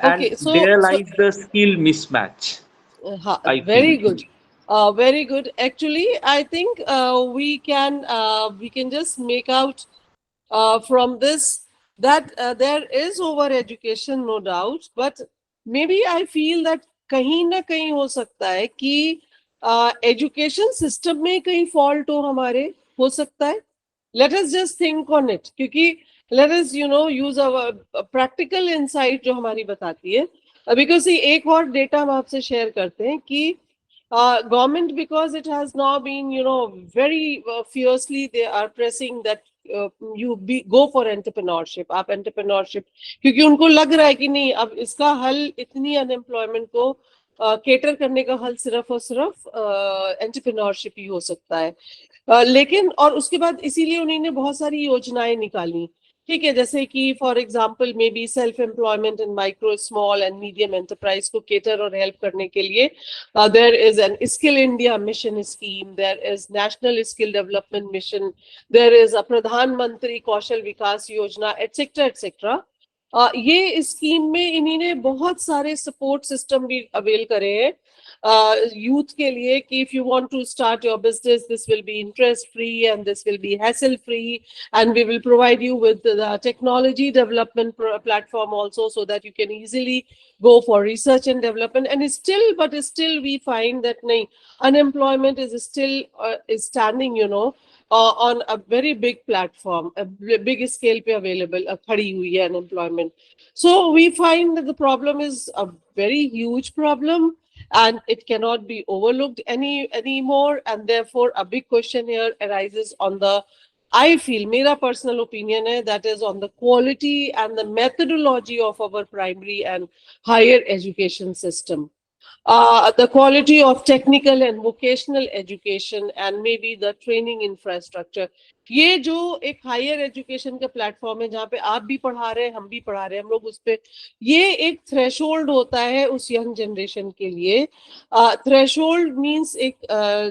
And Okay. there lies the skill mismatch, I feel. Very good. Very good. Actually, I think we can just make out from this that there is over education, no doubt, but maybe I feel that कहीं ना कहीं हो सकता है कि education system में कहीं fault हो सकता है. Let us just think on it, क्योंकि let us use our practical insight जो हमारी बताती है. Because एक और डेटा हम आपसे शेयर करते हैं कि government, because it has now been very fiercely they are pressing that go for entrepreneurship. आप entrepreneurship, क्योंकि उनको लग रहा है कि नहीं, अब इसका हल इतनी अनएम्प्लॉयमेंट को केटर करने का हल सिर्फ और सिर्फ एंटरप्रेन्योरशिप ही हो सकता है. लेकिन और उसके बाद इसीलिए उन्होंने बहुत सारी योजनाएं निकाली. ठीक है, जैसे कि for example may be self employment in micro small and medium enterprise को केटर और हेल्प करने के लिए there is an skill India mission scheme, there is national skill development mission, there is a Pradhan Mantri Kaushal विकास योजना, एटसेट्रा एटसेट्रा. ये scheme में इन्होंने बहुत सारे सपोर्ट सिस्टम भी अवेल करे हैं यूथ के लिए कि if you want to start your business this will be interest free and this will be hassle free and we will provide you with the technology development platform also, so that you can easily go for research and development. And still we find that unemployment is still is standing on a very big platform, a big scale pe available, khadi hui hai unemployment. So we find that the problem is a very huge problem and it cannot be overlooked anymore, and therefore a big question here arises on the, I feel, mera personal opinion hai, that is on the quality and the methodology of our primary and higher education system. The quality of technical and vocational education and maybe the training infrastructure. ये जो एक higher education का platform है जहाँ पे आप भी पढ़ा रहे हैं, हम भी पढ़ा रहे हैं, हम लोग उस पे, ये एक थ्रेशोल्ड होता है उस यंग जनरेशन के लिए. थ्रेशोल्ड मींस एक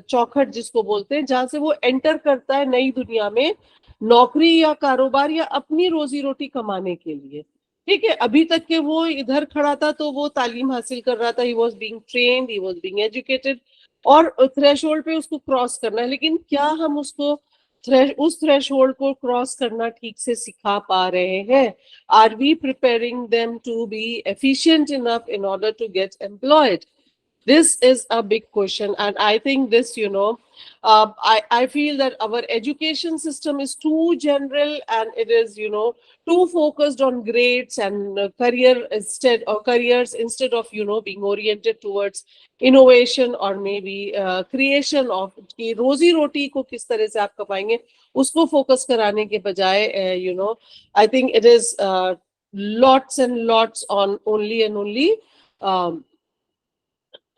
चौखट जिसको बोलते हैं, जहाँ से वो एंटर करता है नई दुनिया में नौकरी या कारोबार या अपनी रोजी रोटी कमाने के लिए. ठीक है, अभी तक के वो इधर खड़ा था तो वो तालीम हासिल कर रहा था, he was being trained, he was being educated, और थ्रेशोल्ड पे उसको क्रॉस करना है. लेकिन क्या हम उसको उस थ्रेशोल्ड को क्रॉस करना ठीक से सिखा पा रहे हैं? Are we preparing them to be efficient enough in order to get employed? This is a big question, and I think this, I feel that our education system is too general and it is, too focused on grades and careers instead of, being oriented towards innovation or maybe creation of कि रोजी रोटी को किस तरह से आप कमाएंगे उसको focus कराने के बजाय, I think it is lots and lots on only and only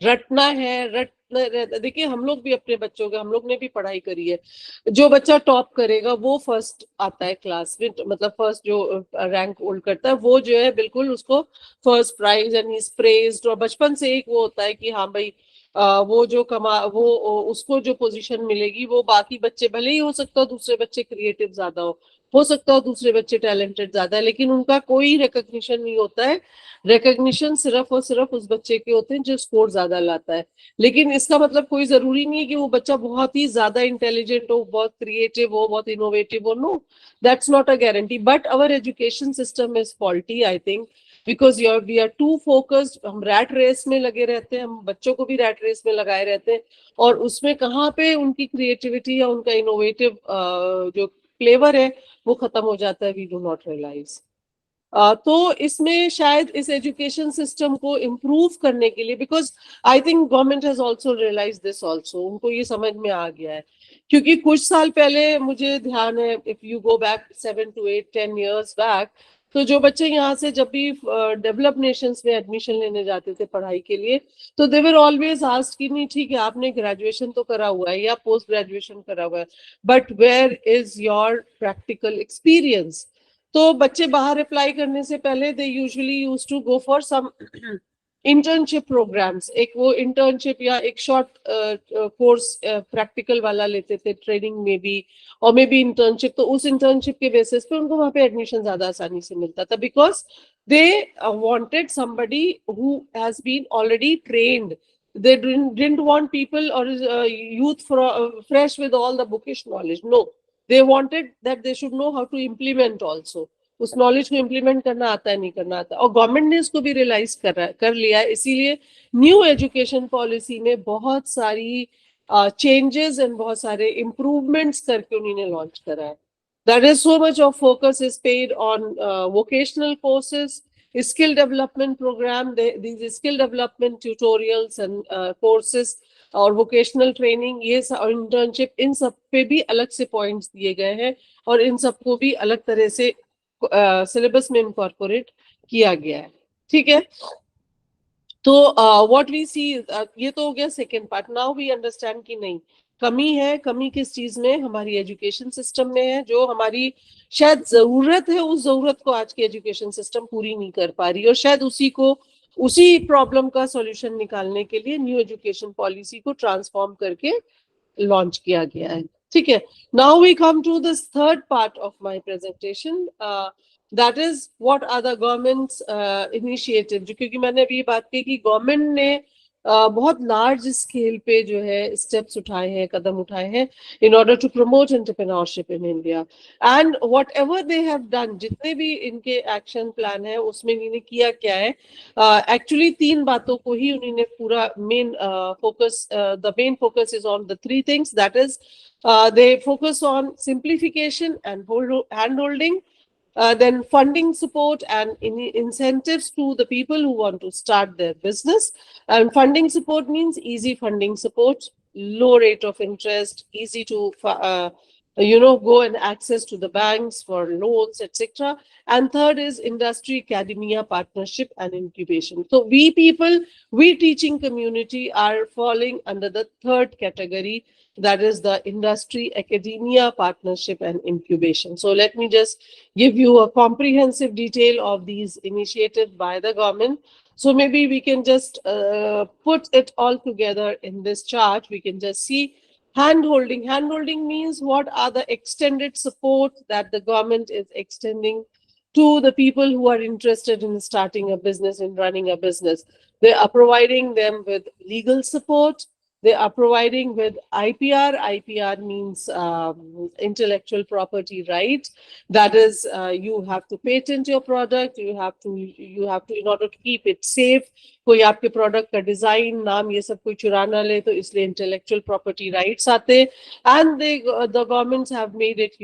रटना है. देखिए, हम लोग भी अपने बच्चों के, हम लोग ने भी पढ़ाई करी है. जो बच्चा टॉप करेगा वो फर्स्ट आता है क्लास में, मतलब फर्स्ट जो रैंक होल्ड करता है वो जो है बिल्कुल उसको first prize and he is praised. और बचपन से एक वो होता है कि हाँ भाई वो जो वो उसको जो पोजीशन मिलेगी वो बाकी बच्चे, भले ही हो सकता है दूसरे बच्चे क्रिएटिव ज्यादा हो सकता है दूसरे बच्चे टैलेंटेड ज्यादा है, लेकिन उनका कोई रिकॉग्निशन नहीं होता है। रिकॉग्निशन सिर्फ और सिर्फ उस बच्चे के होते हैं जो स्कोर ज्यादा लाता है। लेकिन इसका मतलब कोई जरूरी नहीं है कि वो बच्चा बहुत ही ज्यादा इंटेलिजेंट हो, बहुत क्रिएटिव हो, बहुत इनोवेटिव हो। No, that's not a guarantee. But our education system is faulty, I think, because we are too focused. हम रैट रेस में लगे रहते हैं, हम बच्चों को भी रैट रेस में लगाए रहते हैं, और उसमें कहाँ पे उनकी क्रिएटिविटी या उनका इनोवेटिव जो फ्लेवर है वो खत्म हो जाता है। We do not realise. तो इसमें शायद इस एजुकेशन सिस्टम को इम्प्रूव करने के लिए, because I think government has also realise this also, उनको ये समझ में आ गया है। क्योंकि कुछ साल पहले मुझे ध्यान है, if you go back 7 to 8 10 years back, तो जो बच्चे यहाँ से जब भी डेवलप नेशंस में एडमिशन लेने जाते थे पढ़ाई के लिए, तो दे वर ऑलवेज आस्क्ड कि नहीं ठीक है आपने ग्रेजुएशन तो करा हुआ है या पोस्ट ग्रेजुएशन करा हुआ है, but where is your practical experience. तो बच्चे बाहर अप्लाई करने से पहले they usually use to go for some internship programmes. एक वो इंटर्नशिप या एक शॉर्ट कोर्स प्रैक्टिकल वाला लेते थे, ट्रेनिंग में भी और मे बी इंटर्नशिप। तो उस इंटर्नशिप के बेसिस पे उनको वहां पे एडमिशन ज्यादा आसानी से मिलता था, because they wanted somebody who has been already trained. They didn't want people or youth fresh with all the bookish knowledge. No, they wanted that they should know how to implement also. उस knowledge को implement करना आता है, नहीं करना आता। और government ने इसको भी रियलाइज कर लिया है, इसीलिए न्यू एजुकेशन पॉलिसी में बहुत सारी चेंजेस एंड बहुत सारे इम्प्रूवमेंट्स करके उन्होंने लॉन्च करा है। That is so much of focus is paid on vocational courses, skill development programme, these skill development tutorials and courses और वोकेशनल ट्रेनिंग, ये इंटर्नशिप, इन सब पे भी अलग से पॉइंट्स दिए गए हैं और इन सबको भी अलग तरह से सिलेबस में इनकॉर्पोरेट किया गया है। ठीक है, तो व्हाट वी सी, ये तो हो गया second part. Now we understand कि नहीं कमी है, कमी किस चीज में, हमारी एजुकेशन सिस्टम में है। जो हमारी शायद जरूरत है, उस जरूरत को आज की एजुकेशन सिस्टम पूरी नहीं कर पा रही, और शायद उसी प्रॉब्लम का सॉल्यूशन निकालने के लिए न्यू एजुकेशन पॉलिसी को ट्रांसफॉर्म करके लॉन्च किया गया है। ठीक है, now we come to this third part of my presentation, that is what are the government's initiative. जो क्योंकि मैंने अभी बात की कि गवर्नमेंट ने बहुत लार्ज स्केल पे जो है स्टेप्स उठाए हैं, कदम उठाए हैं in order to promote entrepreneurship in India. And whatever they have done, जितने भी इनके एक्शन प्लान है उसमें इन्होंने किया क्या है, एक्चुअली 3 बातों को ही उन्होंने पूरा main focus, the main focus is on the 3 things, that is they focus on simplification and hand holding, then funding support and incentives to the people who want to start their business. And funding support means easy funding support, low rate of interest, easy to go and access to the banks for loans, etc. And third is industry academia partnership and incubation. So we teaching community are falling under the third category, that is the industry academia partnership and incubation. So let me just give you a comprehensive detail of these initiatives by the government. So maybe we can just put it all together in this chart. We can just see hand-holding. Hand-holding means what are the extended support that the government is extending to the people who are interested in starting a business and running a business. They are providing them with legal support. They are providing with IPR. IPR means intellectual property right. That is, you have to patent your product. You have to, in order to keep it safe. कोई आपके product का design, नाम, ये सब कोई चुरा ना ले, तो इसलिए इंटेलेक्चुअल प्रॉपर्टी राइट्स आते। And the governments have made it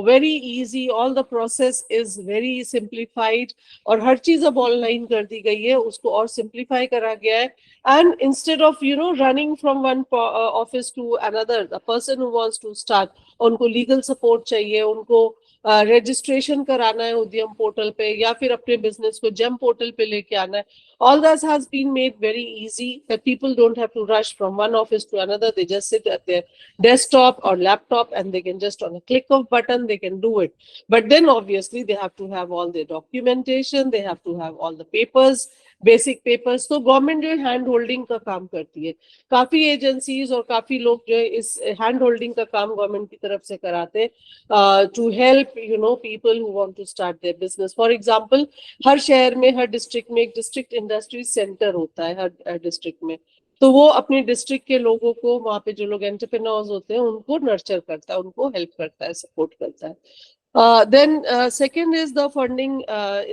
very easy. All the process is very simplified और हर चीज अब ऑनलाइन कर दी गई है, उसको और सिंप्लीफाई करा गया है। And instead of running from one office to another, the person who wants to start, उनको लीगल सपोर्ट चाहिए, उनको रजिस्ट्रेशन कराना है उद्यम पोर्टल पे, या फिर अपने बिजनेस को जेम पोर्टल पे लेके आना है, all this has been made very easy that people don't have to rush from one office to another. They just sit at their desktop or laptop and they can just, on a click of button, they can do it. But then obviously they have to have all their documentation, they have to have all the papers basic papers, तो government जो है hand holding का काम करती है। काफी agencies और काफी लोग जो है इस हैंड होल्डिंग का काम गवर्नमेंट की तरफ से कराते हैं to help people who want to start their business. For example, हर शहर में, हर डिस्ट्रिक्ट में एक डिस्ट्रिक्ट इंडस्ट्री सेंटर होता है हर डिस्ट्रिक्ट में, तो वो अपनी डिस्ट्रिक्ट के लोगों को, वहाँ पे जो लोग एंटरप्रेन्योर्स होते हैं उनको नर्चर करता है, उनको हेल्प करता है, सपोर्ट करता है। Then second is the funding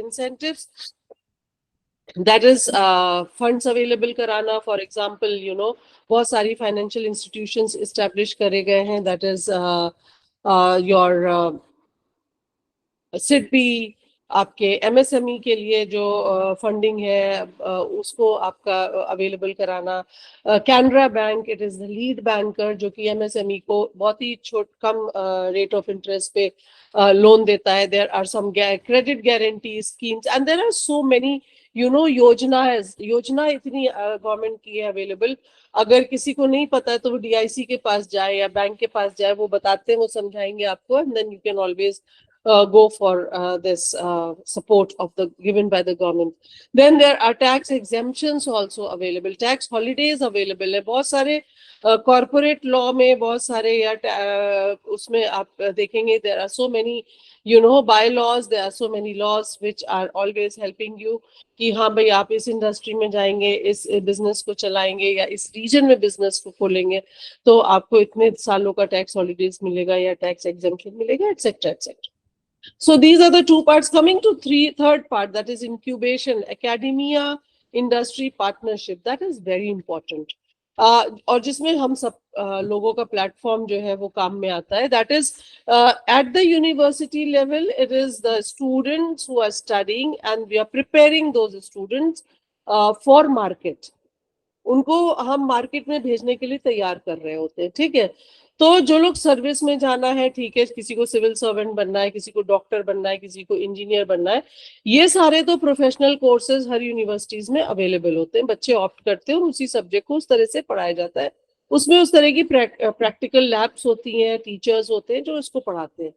incentives, that is funds available कराना। For example, बहुत सारी financial institutions establish करे गए हैं, that is your SIDBI, आपके MSME के लिए जो फंडिंग है उसको आपका अवेलेबल कराना। Canara bank, it is the lead banker जो कि MSME को बहुत ही कम रेट ऑफ इंटरेस्ट पे लोन देता है। There are some credit guarantee schemes and there are so many योजना इतनी गवर्नमेंट की है अवेलेबल। अगर किसी को नहीं पता है तो वो DIC के पास जाए या बैंक के पास जाए, वो बताते हैं, वो समझाएंगे आपको, and then you can always go for this support given by the government. Then there are tax exemptions also available, tax holidays available है। बहुत सारे corporate law में बहुत सारे या उसमें आप देखेंगे there are so many bylaws, there are so many laws which are always helping you कि हाँ भाई आप इस इंडस्ट्री में जाएंगे, इस बिजनेस को चलाएंगे या इस रीजन में बिजनेस को खोलेंगे तो आपको इतने सालों का टैक्स हॉलीडेज मिलेगा या टैक्स एग्जेम्पशन मिलेगा, etcetera etcetera. So these are the two parts. Coming to third part, that is incubation, academia, industry partnership. That is very important. और जिसमें हम सब लोगों का प्लेटफॉर्म जो है वो काम में आता है। That is at the university level, it is the students who are studying and we are preparing those students for market. उनको हम मार्केट में भेजने के लिए तैयार कर रहे होते हैं, ठीक है। तो जो लोग सर्विस में जाना है, ठीक है, किसी को सिविल सर्वेंट बनना है, किसी को डॉक्टर बनना है, किसी को इंजीनियर बनना है, ये सारे तो प्रोफेशनल कोर्सेज हर यूनिवर्सिटीज में अवेलेबल होते हैं। बच्चे ऑप्ट करते हैं और उसी सब्जेक्ट को उस तरह से पढ़ाया जाता है। उसमें उस तरह की प्रैक्टिकल लैब्स होती हैं, टीचर्स होते हैं जो इसको पढ़ाते हैं।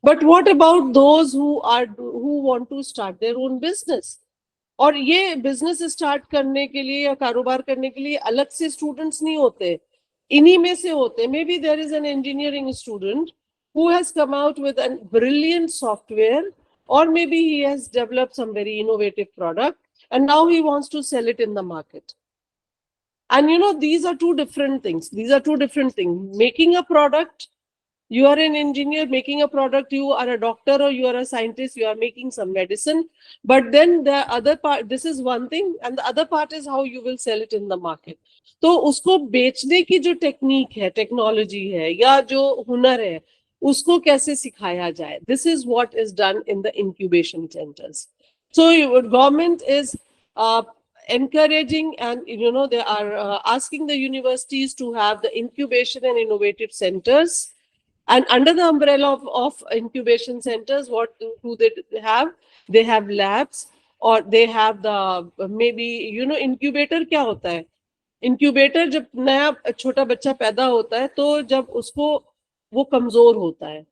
But what about those who want to start their own business? और ये बिजनेस स्टार्ट करने के लिए या कारोबार करने के लिए अलग से स्टूडेंट्स नहीं होते, इन्हीं में से होते। Maybe there is an engineering student who has come out with a brilliant software, और maybe he has developed some very innovative product and now he wants to sell it in the market. And these are two different things. Making a product, you are an engineer making a product, you are a doctor or you are a scientist, you are making some medicine. But then the other part, this is one thing, and the other part is how you will sell it in the market. तो उसको बेचने की जो technique है, technology है या जो हुनर है, उसको कैसे सिखाया जाए, this is what is done in the incubation centers. So government is encouraging and they are asking the universities to have the incubation and innovative centers. And under the umbrella of incubation centers, what do they have? They have labs, or they have the maybe incubator क्या होता है? Incubator जब नया छोटा बच्चा पैदा होता है तो जब उसको वो कमजोर होता है,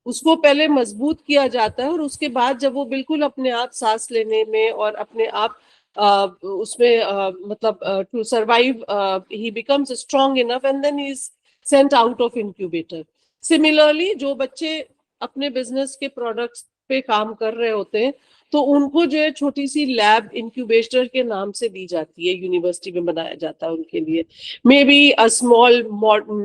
उसको पहले मजबूत किया जाता है और उसके बाद जब वो बिल्कुल अपने आप सांस लेने में और अपने आप उसमें मतलब to survive he becomes strong enough and then he is sent out of incubator. Similarly जो बच्चे अपने बिजनेस के प्रोडक्ट्स पे काम कर रहे होते हैं तो उनको जो है छोटी सी लैब इंक्यूबेटर के नाम से दी जाती है, यूनिवर्सिटी में बनाया जाता है उनके लिए। Maybe a small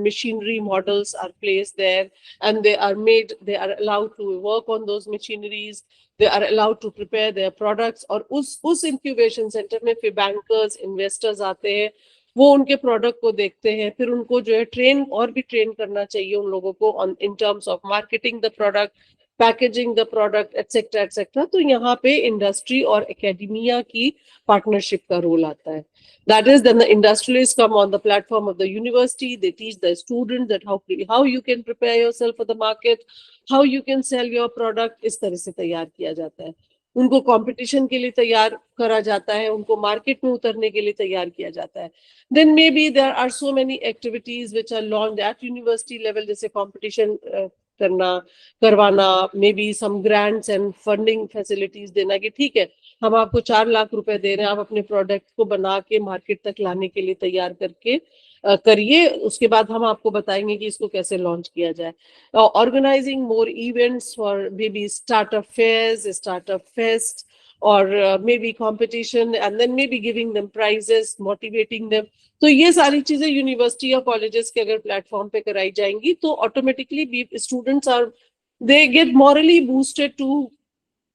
machinery models are placed there and they are allowed to work on those machineries, they are allowed to prepare their products. और उस इंक्यूबेशन सेंटर में फिर बैंकर्स, इन्वेस्टर्स आते हैं, वो उनके प्रोडक्ट को देखते हैं, फिर उनको जो है ट्रेन करना चाहिए उन लोगों को इन terms of marketing the product, packaging the product, etcetera etcetera. तो यहाँ पे इंडस्ट्री और एकेडमिया की पार्टनरशिप का रोल आता है। That is, then the industrialists come on the platform of the university. They teach the students that how you can prepare yourself for the market, how you can sell your product. इस तरह से तैयार किया जाता है, उनको competition के लिए तैयार करा जाता है, उनको मार्केट में उतरने के लिए तैयार किया जाता है। Then maybe there are so many activities which are launched at university level, जैसे competition करवाना, maybe some grants and funding facilities देना कि ठीक है हम आपको 4 लाख रुपए दे रहे हैं, आप अपने प्रोडक्ट को बना के मार्केट तक लाने के लिए तैयार करके करिए, उसके बाद हम आपको बताएंगे कि इसको कैसे लॉन्च किया जाए. Organizing more events for maybe startup fairs, startup fest, or maybe competition, and then maybe giving them prizes, motivating them. तो ये सारी चीजें यूनिवर्सिटी या कॉलेजेस के अगर प्लेटफॉर्म पे कराई जाएंगी तो automatically students are they get morally boosted to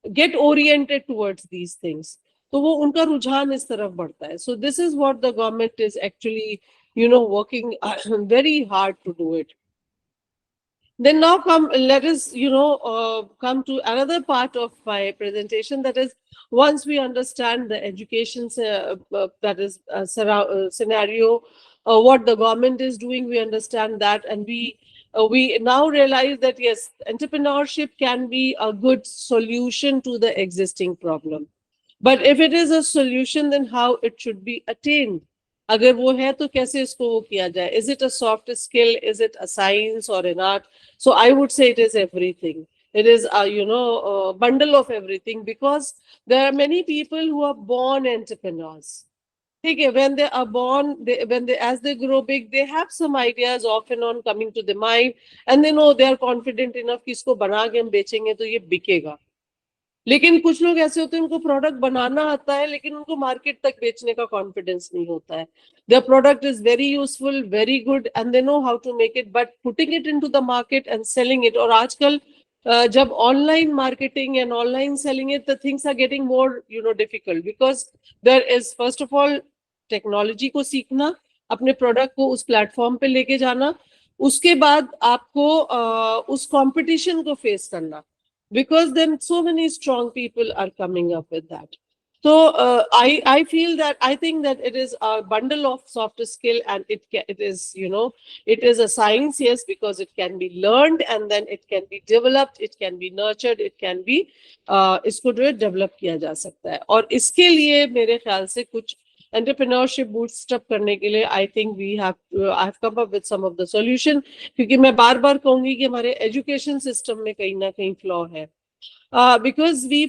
get oriented towards these things. तो वो उनका रुझान इस तरफ बढ़ता है. So this is what the government is actually working very hard to do it. Then now let us come to another part of my presentation, that is, once we understand the education that is scenario, what the government is doing, we understand that, and we now realize that yes, entrepreneurship can be a good solution to the existing problem. But if it is a solution, then how it should be attained? अगर वो है तो कैसे इसको वो किया जाए? Is it a soft skill? Is it a science or an art? So I would say it is everything. It is a bundle of everything, because there are many people who are born entrepreneurs. Okay, when they are born, as they grow big, they have some ideas off and on coming to the mind, and they know they are confident enough कि इसको बना के हम बेचेंगे तो ये बिकेगा. लेकिन कुछ लोग ऐसे होते हैं उनको प्रोडक्ट बनाना आता है लेकिन उनको मार्केट तक बेचने का कॉन्फिडेंस नहीं होता है. Their product is very useful, very good, and they know how to make it, but putting it into the market and selling it. और आजकल जब online marketing and online selling it, the things are getting more difficult, because there is first of all technology को सीखना, अपने product को उस platform पे लेके जाना, उसके बाद आपको उस कंपटीशन को फेस करना, because then so many strong people are coming up with that. So I feel that, I think that it is a bundle of soft skill, and it is it is a science, yes, because it can be learned and then it can be developed, it can be nurtured, it can be इसको जो है develop किया जा सकता है. और इसके लिए मेरे ख्याल से कुछ एंटरप्रेन्योरशिप बूटस्ट्रैप करने के लिए I think I have come up with some of the solution, क्योंकि मैं बार बार कहूंगी कि हमारे एजुकेशन सिस्टम में कहीं ना कहीं फ्लॉ है. Because we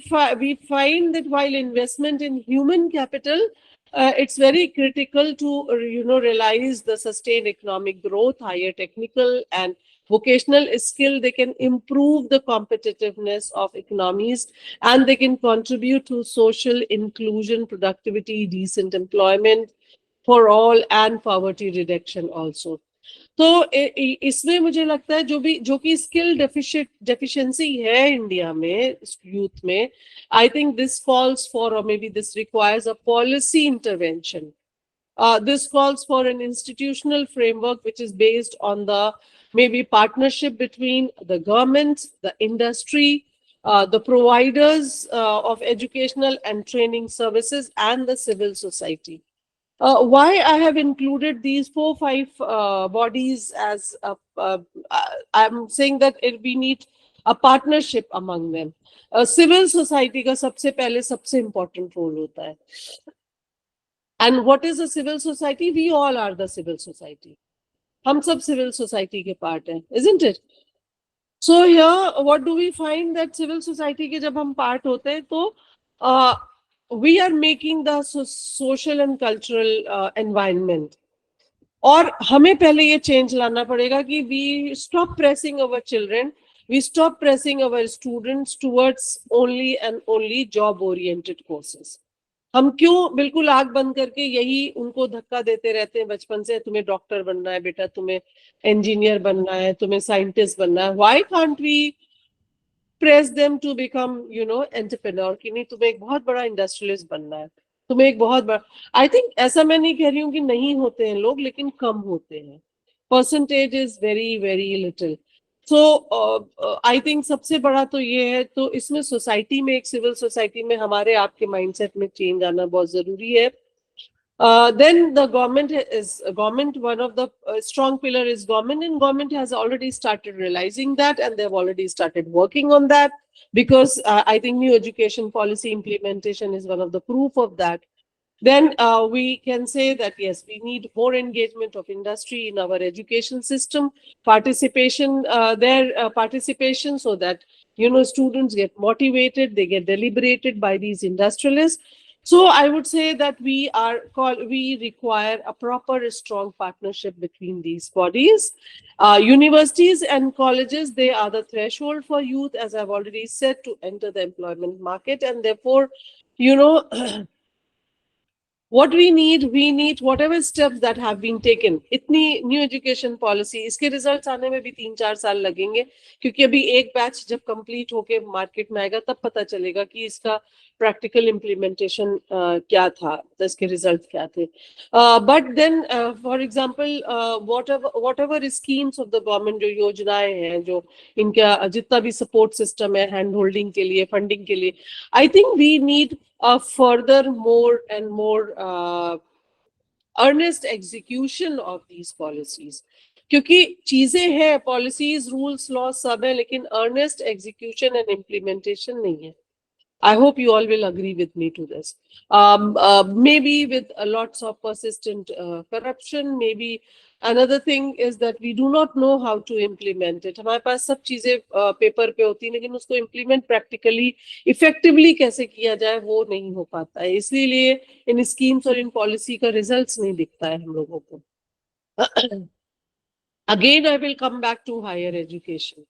find that while investment in human capital, it's very critical to realize the sustained economic growth, higher technical and vocational skill. They can improve the competitiveness of economies, and they can contribute to social inclusion, productivity, decent employment for all, and poverty reduction also. तो इसमें मुझे लगता है जो कि skill deficiency है India में youth में, I think this calls for, और maybe this requires a policy intervention. This calls for an institutional framework which is based on the maybe partnership between the government, the industry, the providers of educational and training services, and the civil society. Why I have included these 4-5 bodies as I'm saying that we need a partnership among them. Civil society का सबसे पहले सबसे important role होता है. And what is a civil society? We all are the civil society. हम सब civil society के part हैं, isn't it? So here, what do we find that civil society के जब हम part होते हैं तो we are making the social and cultural environment. और हमें पहले ये change लाना पड़ेगा कि we stop pressing our children, we stop pressing our students towards only and only job oriented courses. हम क्यों बिल्कुल आग बंद करके यही उनको धक्का देते रहते हैं बचपन से, तुम्हें डॉक्टर बनना है बेटा, तुम्हें इंजीनियर बनना है, तुम्हें साइंटिस्ट बनना है. Why can't we press them to become entrepreneur? कि नहीं, तुम्हें एक बहुत बड़ा इंडस्ट्रियलिस्ट बनना है, तुम्हें एक बहुत बड़ा. आई थिंक ऐसा मैं नहीं कह रही हूँ कि नहीं होते हैं लोग, लेकिन कम होते हैं. Percentage is very very little. So I think सबसे बड़ा तो ये है. तो इसमें सोसाइटी में, एक सिविल सोसाइटी में हमारे आपके माइंडसेट में चेंज आना बहुत जरूरी है. Then the government, one of the strong pillar is government, and government has already started realizing that, and they've already started working on that, because I think new education policy implementation is one of the proof of that. then we can say that yes, we need more engagement of industry in our education system, participation, participation, so that students get motivated, they get deliberated by these industrialists. So I would say that we require a proper, strong partnership between these bodies. Universities and colleges, they are the threshold for youth, as I've already said, to enter the employment market, and therefore, what we need whatever steps that have been taken. इतनी new education policy, इसके results आने में भी 3-4 साल लगेंगे, क्योंकि अभी एक बैच जब कंप्लीट होके मार्केट में आएगा तब पता चलेगा कि इसका प्रैक्टिकल इम्प्लीमेंटेशन क्या था, तो इसके रिजल्ट क्या थे. But then for example whatever schemes of the government, जो योजनाएं हैं, जो इनका जितना भी सपोर्ट सिस्टम है हैंड होल्डिंग के लिए, फंडिंग के लिए, I think we need a further more and more earnest execution of these policies. क्योंकि चीजें हैं, policies, rules, laws सब है, लेकिन earnest execution and implementation नहीं है. I hope you all will agree with me to this. Maybe with lots of persistent corruption, maybe another thing is that we do not know how to implement it. हमारे पास सब चीजें paper पे होती हैं, लेकिन उसको implement practically, effectively कैसे किया जाए वो नहीं हो पाता है. इसलिए इन schemes और इन policy का results नहीं दिखता है हम लोगों को. Again, I will come back to higher education.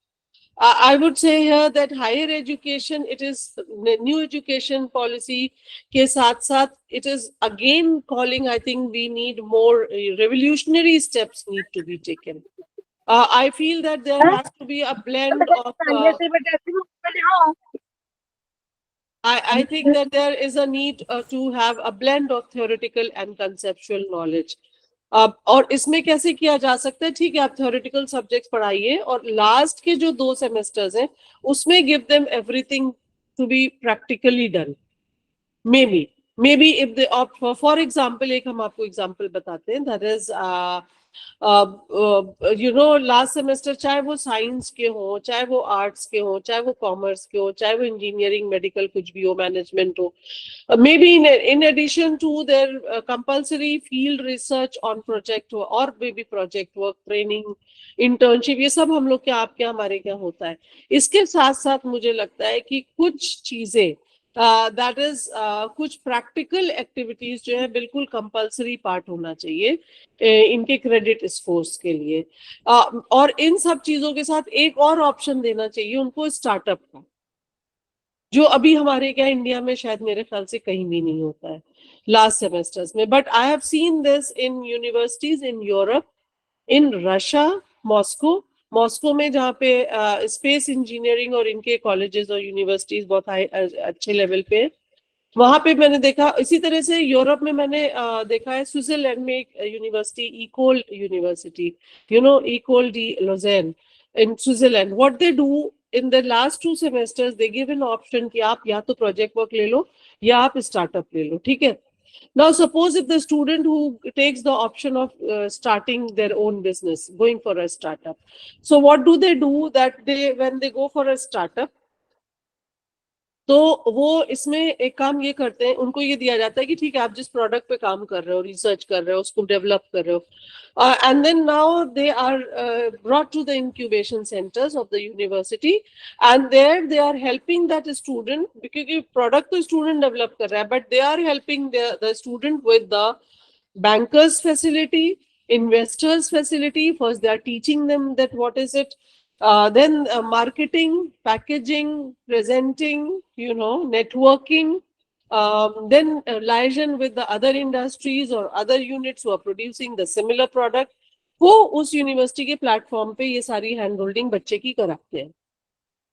I would say here that higher education, it is new education policy के साथ it is again calling, I think we need more revolutionary steps need to be taken. I feel that there has to be a blend of I think that there is a need to have a blend of theoretical and conceptual knowledge. और इसमें कैसे किया जा सकता है, ठीक है, आप theoretical subjects पढ़ाइए और लास्ट के जो 2 semesters हैं उसमें give them everything to be practically done. Maybe if they opt for example, एक हम आपको example बताते हैं, that is last semester, चाहे वो साइंस के हो, चाहे वो आर्ट्स के हो, चाहे वो कॉमर्स के हो, चाहे वो इंजीनियरिंग, मेडिकल, कुछ भी हो, मैनेजमेंट हो, maybe in addition to their compulsory field research on project or maybe project work, training, internship, ये सब हम लोग के आपके हमारे क्या होता है. इसके साथ साथ मुझे लगता है कि कुछ चीजें that is कुछ प्रैक्टिकल एक्टिविटीज जो है बिल्कुल कंपल्सरी पार्ट होना चाहिए इनके क्रेडिट स्कोर्स के लिए. और इन सब चीजों के साथ एक और ऑप्शन देना चाहिए उनको, स्टार्टअप का, जो अभी हमारे क्या इंडिया में शायद मेरे ख्याल से कहीं भी नहीं होता है लास्ट सेमेस्टर्स में. But I have seen this in universities in Europe, in Russia, Moscow में, जहाँ पे स्पेस इंजीनियरिंग और इनके कॉलेजेस और यूनिवर्सिटीज बहुत अच्छे लेवल पे, वहां पे मैंने देखा. इसी तरह से यूरोप में मैंने देखा है, स्विट्जरलैंड में एक university, Ecole university, Ecole de Lausanne in Switzerland. What they do in the last 2 semesters, they give an option कि आप या तो project work ले लो या आप startup ले लो, ठीक है. Now suppose if the student who takes the option of starting their own business, going for a startup, so what do? That when they go for a startup, तो वो इसमें एक काम ये करते हैं, उनको ये दिया जाता है कि ठीक है, आप जिस प्रोडक्ट पे काम कर रहे हो, रिसर्च कर रहे हो, उसको डेवलप कर रहे हो, and then now they are brought to the incubation centres of the university, and there they are helping that student, क्योंकि प्रोडक्ट तो स्टूडेंट डेवलप कर रहा है, but they are helping the student with the bankers facility, investors facility. First they are teaching them that what is it, then marketing, packaging, presenting, networking, then liaison with the other industries or other units who are producing the similar product. वो उस university के platform पे ये सारी hand holding बच्चे की कराते हैं.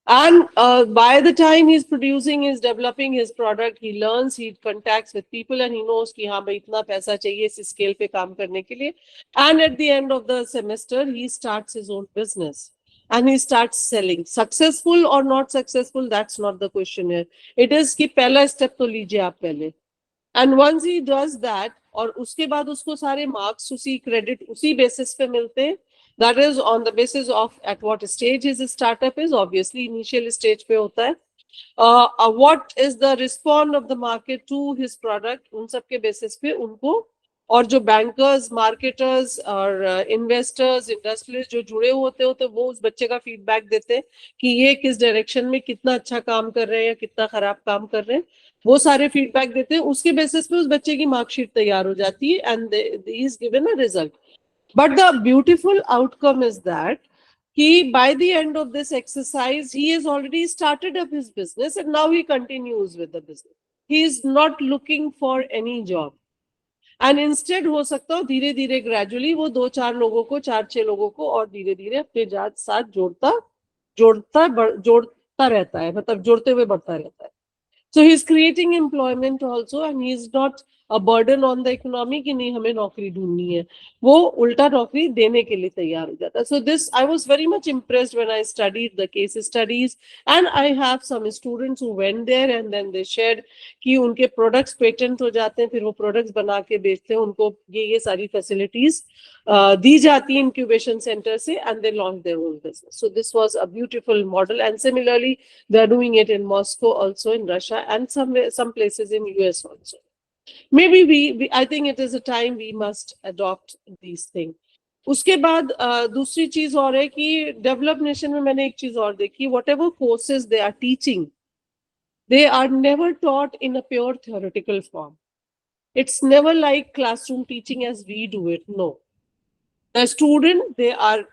And by the time he's producing, he's developing his product, he learns, he contacts with people, and he knows कि हाँ भाई इतना पैसा चाहिए इस स्केल पे काम करने के लिए. And at the end of the semester, he starts his own business and he starts selling. Successful or not successful, that's not the question here. It is कि पहला step तो लीजिए आप पहले. And once he does that, और उसके बाद उसको सारे marks उसी credit उसी basis पे मिलते हैं. That is on the basis of at what stage his startup is. Obviously initial stage पे होता है, what is the response of the market to his product, उन सब के basis पे उनको, और जो bankers, marketers और investors, industrialists जो जुड़े होते हो तो वो उस बच्चे का feedback देते हैं कि ये किस direction में कितना अच्छा काम कर रहे हैं या कितना खराब काम कर रहे हैं, वो सारे feedback देते हैं, उसके basis पे उस बच्चे की marksheet तैयार हो जाती है and he is given a result. But the beautiful outcome is that by the end of this exercise, he has already started up his business and now he continues with the business. He is not looking for any job. And instead हो सकता हो धीरे धीरे gradually वो 2-4 लोगों को, 4-6 लोगों को और धीरे धीरे अपने साथ जोड़ता रहता है, मतलब जोड़ते हुए बढ़ता रहता है. So he is creating employment also and he is not a burden on the economy कि नहीं हमें नौकरी ढूंढनी है, वो उल्टा नौकरी देने के लिए तैयार हो जाता है. So this, I was very much impressed when I studied the case studies, and I have some students who went there and then they shared कि उनके products patent हो जाते हैं, फिर वो products बना के बेचते हैं, उनको ये सारी facilities दी जाती है incubation center से, and they launch their own business. So this was a beautiful model, and similarly they are doing it in Moscow also, in Russia, and some places in US also. Maybe I think it is a time we must adopt these things. उसके बाद दूसरी चीज और है कि develop nation में मैंने एक चीज और देखी, whatever courses they are teaching, they are never taught in a pure theoretical form. It's never like classroom teaching as we do it. No. The student, they are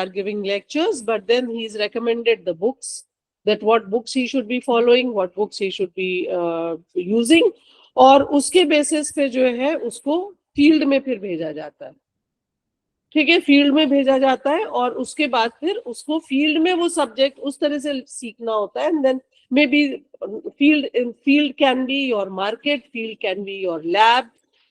giving lectures, but then he's recommended the books, that what books he should be following, what books he should be using, और उसके basis पे जो है उसको field में फिर भेजा जाता है. ठीक है, फील्ड में भेजा जाता है और उसके बाद फिर उसको फील्ड में वो सब्जेक्ट उस तरह से सीखना होता है. And then maybe field can be your market, field can be your lab,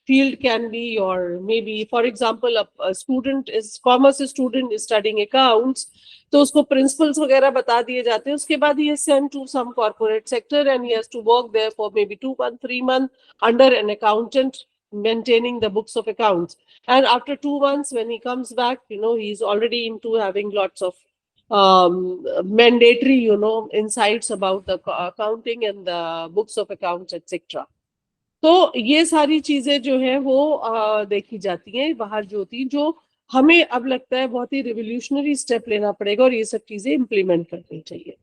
field can be your, maybe for example a student is commerce student is studying accounts, तो उसको principles वगैरह बता दिए जाते हैं. उसके बाद he is sent to some corporate sector and he has to work there for maybe 2 months, 3 months under an accountant maintaining the books of accounts. And after 2 months when he comes back, he is already into having lots of mandatory insights about the accounting and the books of accounts, etc. तो ये सारी चीजें जो है वो देखी जाती हैं बाहर जो होती, जो हमें अब लगता है बहुत ही रिवोल्यूशनरी स्टेप लेना पड़ेगा और ये सब चीजें इम्प्लीमेंट करनी चाहिए.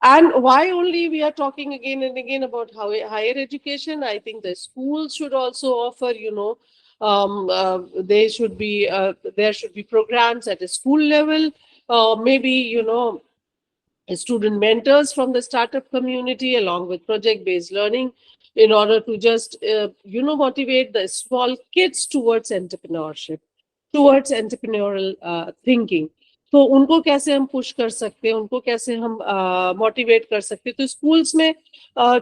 And why only we are talking again and again about higher education? I think the schools should also offer, there should be programs at a school level, maybe, student mentors from the startup community along with project-based learning in order to just, motivate the small kids towards entrepreneurship, towards entrepreneurial thinking. तो उनको कैसे हम push कर सकते हैं, उनको कैसे हम मोटिवेट कर सकते हैं. तो स्कूल्स में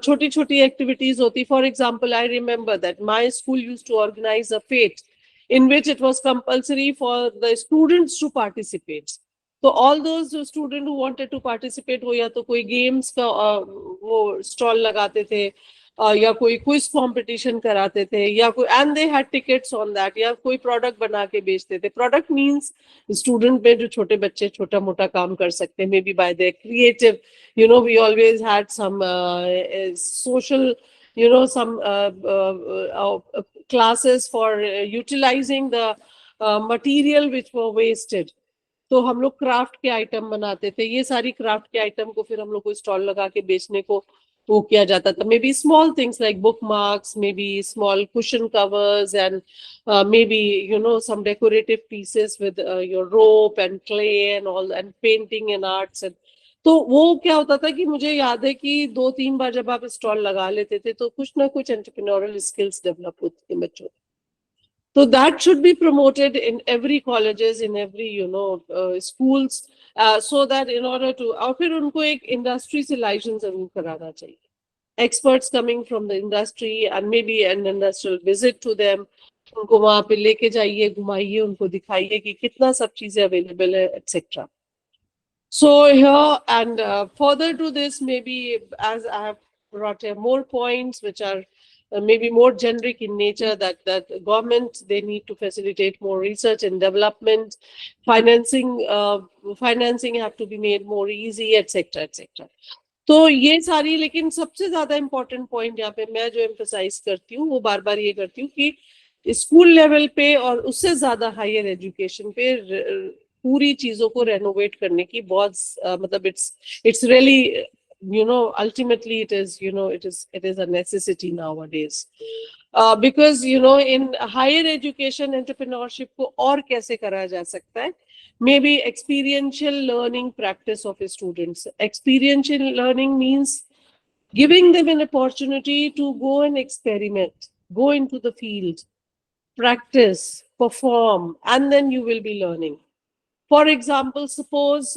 छोटी छोटी एक्टिविटीज होती. For example, I remember that my school used to organise a fete in which it was compulsory for the students to participate. So all those students who wanted to participate, वो या तो कोई games का वो stall लगाते थे, या कोई क्विज कंपटीशन कराते थे, या कोई, and they had tickets on that, या कोई प्रोडक्ट बना के बेचते थे. प्रोडक्ट मींस स्टूडेंट में जो छोटे बच्चे छोटा मोटा काम कर सकते हैं, may be bye there creative, we always had some social, some classes for utilizing the material which were wasted. तो हम लोग क्राफ्ट के आइटम बनाते थे. ये सारी क्राफ्ट के आइटम को फिर हम लोग को स्टॉल लगा के बेचने को वो किया जाता था. May be small things like book marks, may be small cushion covers, and may be some decorative pieces with your rope and clay and all, and painting and arts. And तो वो क्या होता था कि मुझे याद है कि 2-3 बार जब आप स्टॉल लगा लेते थे तो कुछ ना कुछ एंटरप्रेन्योरियल स्किल्स डेवलप होती थी बच्चों. So that should be promoted in every colleges, in every schools, so that in order to, और फिर उनको एक industry से license जरूर कराना चाहिए. Experts coming from the industry and maybe an industrial visit to them, उनको वहाँ पे लेके जाइए, घुमाइए, उनको दिखाइए कि कितना सब चीजें available है, etc. So here and further to this, maybe as I have brought more points which are maybe more generic in nature, that government, they need to facilitate more research and development, financing have to be made more easy, etc., etc. तो ये सारी, लेकिन सबसे ज्यादा important point यहाँ पे मैं जो एम्फसाइज करती हूँ वो बार बार ये करती हूँ कि स्कूल लेवल पे और उससे ज्यादा हायर एजुकेशन पे पूरी चीजों को रेनोवेट करने की बहुत मतलब it's really ultimately it is a necessity nowadays, because in higher education entrepreneurship को और कैसे करा जा सकता है, maybe experiential learning practice of students. Experiential learning means giving them an opportunity to go and experiment, go into the field, practice, perform, and then you will be learning. For example, suppose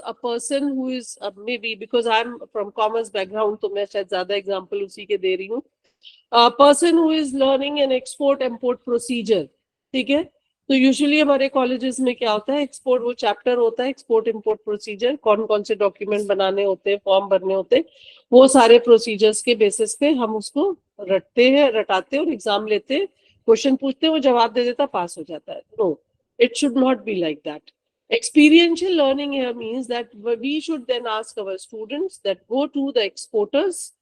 a person who is maybe, because I'm from commerce background, तो मैं शायद ज़्यादा example उसी के दे रही हूँ. A person who is learning an export-import procedure, ठीक है? तो यूजुअली हमारे कॉलेजेस में क्या होता है, एक्सपोर्ट वो चैप्टर होता है एक्सपोर्ट इंपोर्ट प्रोसीजर, कौन कौन से डॉक्यूमेंट बनाने होते हैं, फॉर्म भरने होते हैं, वो सारे प्रोसीजर्स के बेसिस पे हम उसको रटाते हैं और एग्जाम लेते हैं, क्वेश्चन पूछते हैं, वो जवाब दे देता, पास हो जाता है. No, it should not be like that. Experiential learning here means that we should then ask our students that go to the exporters,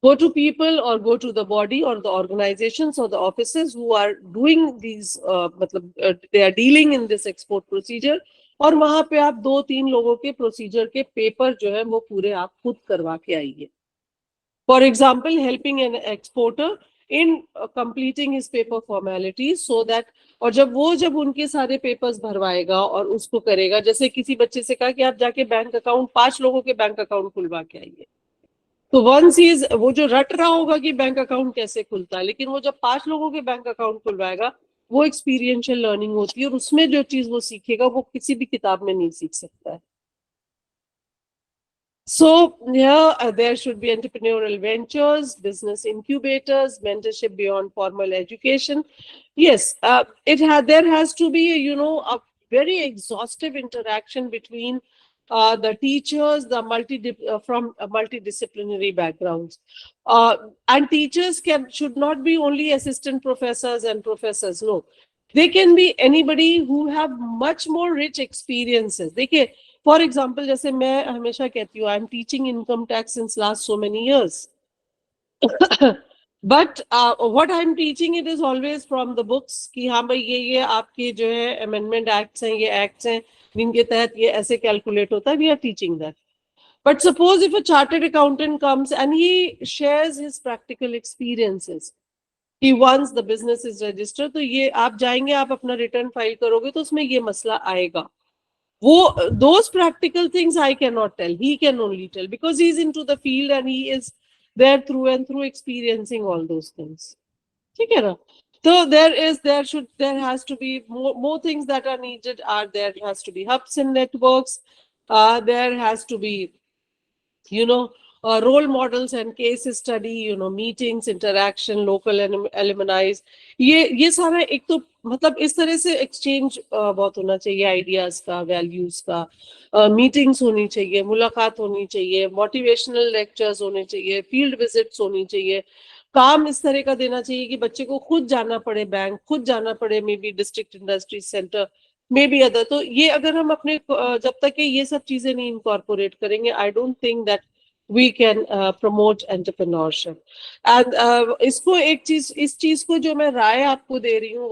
go to people or go to the body or the organizations or the offices who are doing these, they are dealing in this export procedure, और वहां पे आप 2-3 लोगों के procedure के paper जो है वो पूरे आप खुद करवा के आइए. For example, helping an exporter in completing his paper formalities, so that, और जब उनके सारे पेपर्स भरवाएगा और उसको करेगा, जैसे किसी बच्चे से कहा कि आप जाके बैंक अकाउंट 5 लोगों के बैंक अकाउंट खुलवा के आइए, तो वंस इज वो जो रट रहा होगा कि बैंक अकाउंट कैसे खुलता है, लेकिन वो जब 5 लोगों के बैंक अकाउंट खुलवाएगा, वो एक्सपीरियंशियल लर्निंग होती है, और उसमें जो चीज वो सीखेगा वो किसी भी किताब में नहीं सीख सकता है. So there should be entrepreneurial ventures, business incubators, mentorship beyond formal education. Yes, there has to be a very exhaustive interaction between the teachers, from multidisciplinary backgrounds, and teachers should not be only assistant professors and professors. No, they can be anybody who have much more rich experiences. देखिए, for example, जैसे मैं हमेशा कहती हूँ, I am teaching income tax since last so many years. But what I am teaching, it is always from the books कि हाँ भाई ये आपके जो है amendment acts हैं, ये acts हैं जिनके तहत ये ऐसे calculate होता है. We are teaching that. But suppose if a chartered accountant comes and he shares his practical experiences, कि once the business is registered, तो ये आप जाएंगे, आप अपना return file करोगे, तो उसमें ये मसला आएगा. Those practical things I cannot tell. He can only tell because he's into the field and he is there through and through experiencing all those things. ठीक है ना? So there has to be more things that are needed. There has to be hubs and networks. There has to be, role models and case study, meetings, interaction, local alumni. ये सारा एक तो मतलब इस तरह से एक्सचेंज बहुत होना चाहिए, आइडियाज का, वैल्यूज का, मीटिंग्स होनी चाहिए, मुलाकात होनी चाहिए, मोटिवेशनल लेक्चर्स होने चाहिए, फील्ड विजिट्स होनी चाहिए. काम इस तरह का देना चाहिए कि बच्चे को खुद जाना पड़े बैंक, खुद जाना पड़े may be district industry centre, may be other. तो ये अगर हम अपने जब तक कि ये सब चीजें नहीं इनकॉर्पोरेट करेंगे, I don't think that we can promote entrepreneurship. And इसको इस चीज को जो मैं राय आपको दे रही हूँ,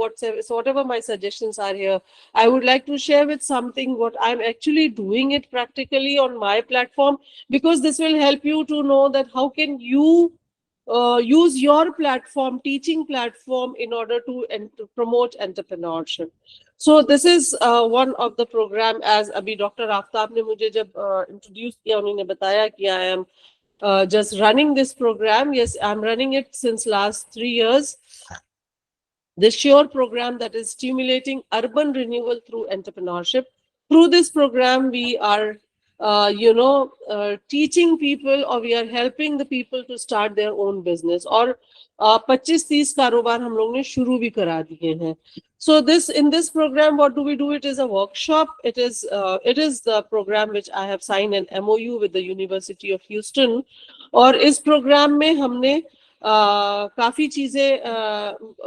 whatever my suggestions are here, I would like to share with something what I'm actually doing it practically on my platform, because this will help you to know that how can you use your platform, teaching platform, in order to promote entrepreneurship. So this is one of the program, as अभी doctor Aftab ने मुझे जब introduce किया, उन्होंने बताया कि I am just running this program. Yes, I'm running it since last 3 years. This SURE program that is stimulating urban renewal through entrepreneurship. Through this program, we are teaching people, or we are helping the people to start their own business. और 25-30 कारोबार हम लोग ने शुरू भी करा दिए हैं. So in this program, what do we do? It is a workshop. It is the program which I have signed an MOU with the University of Houston. और इस program में हमने काफी चीजें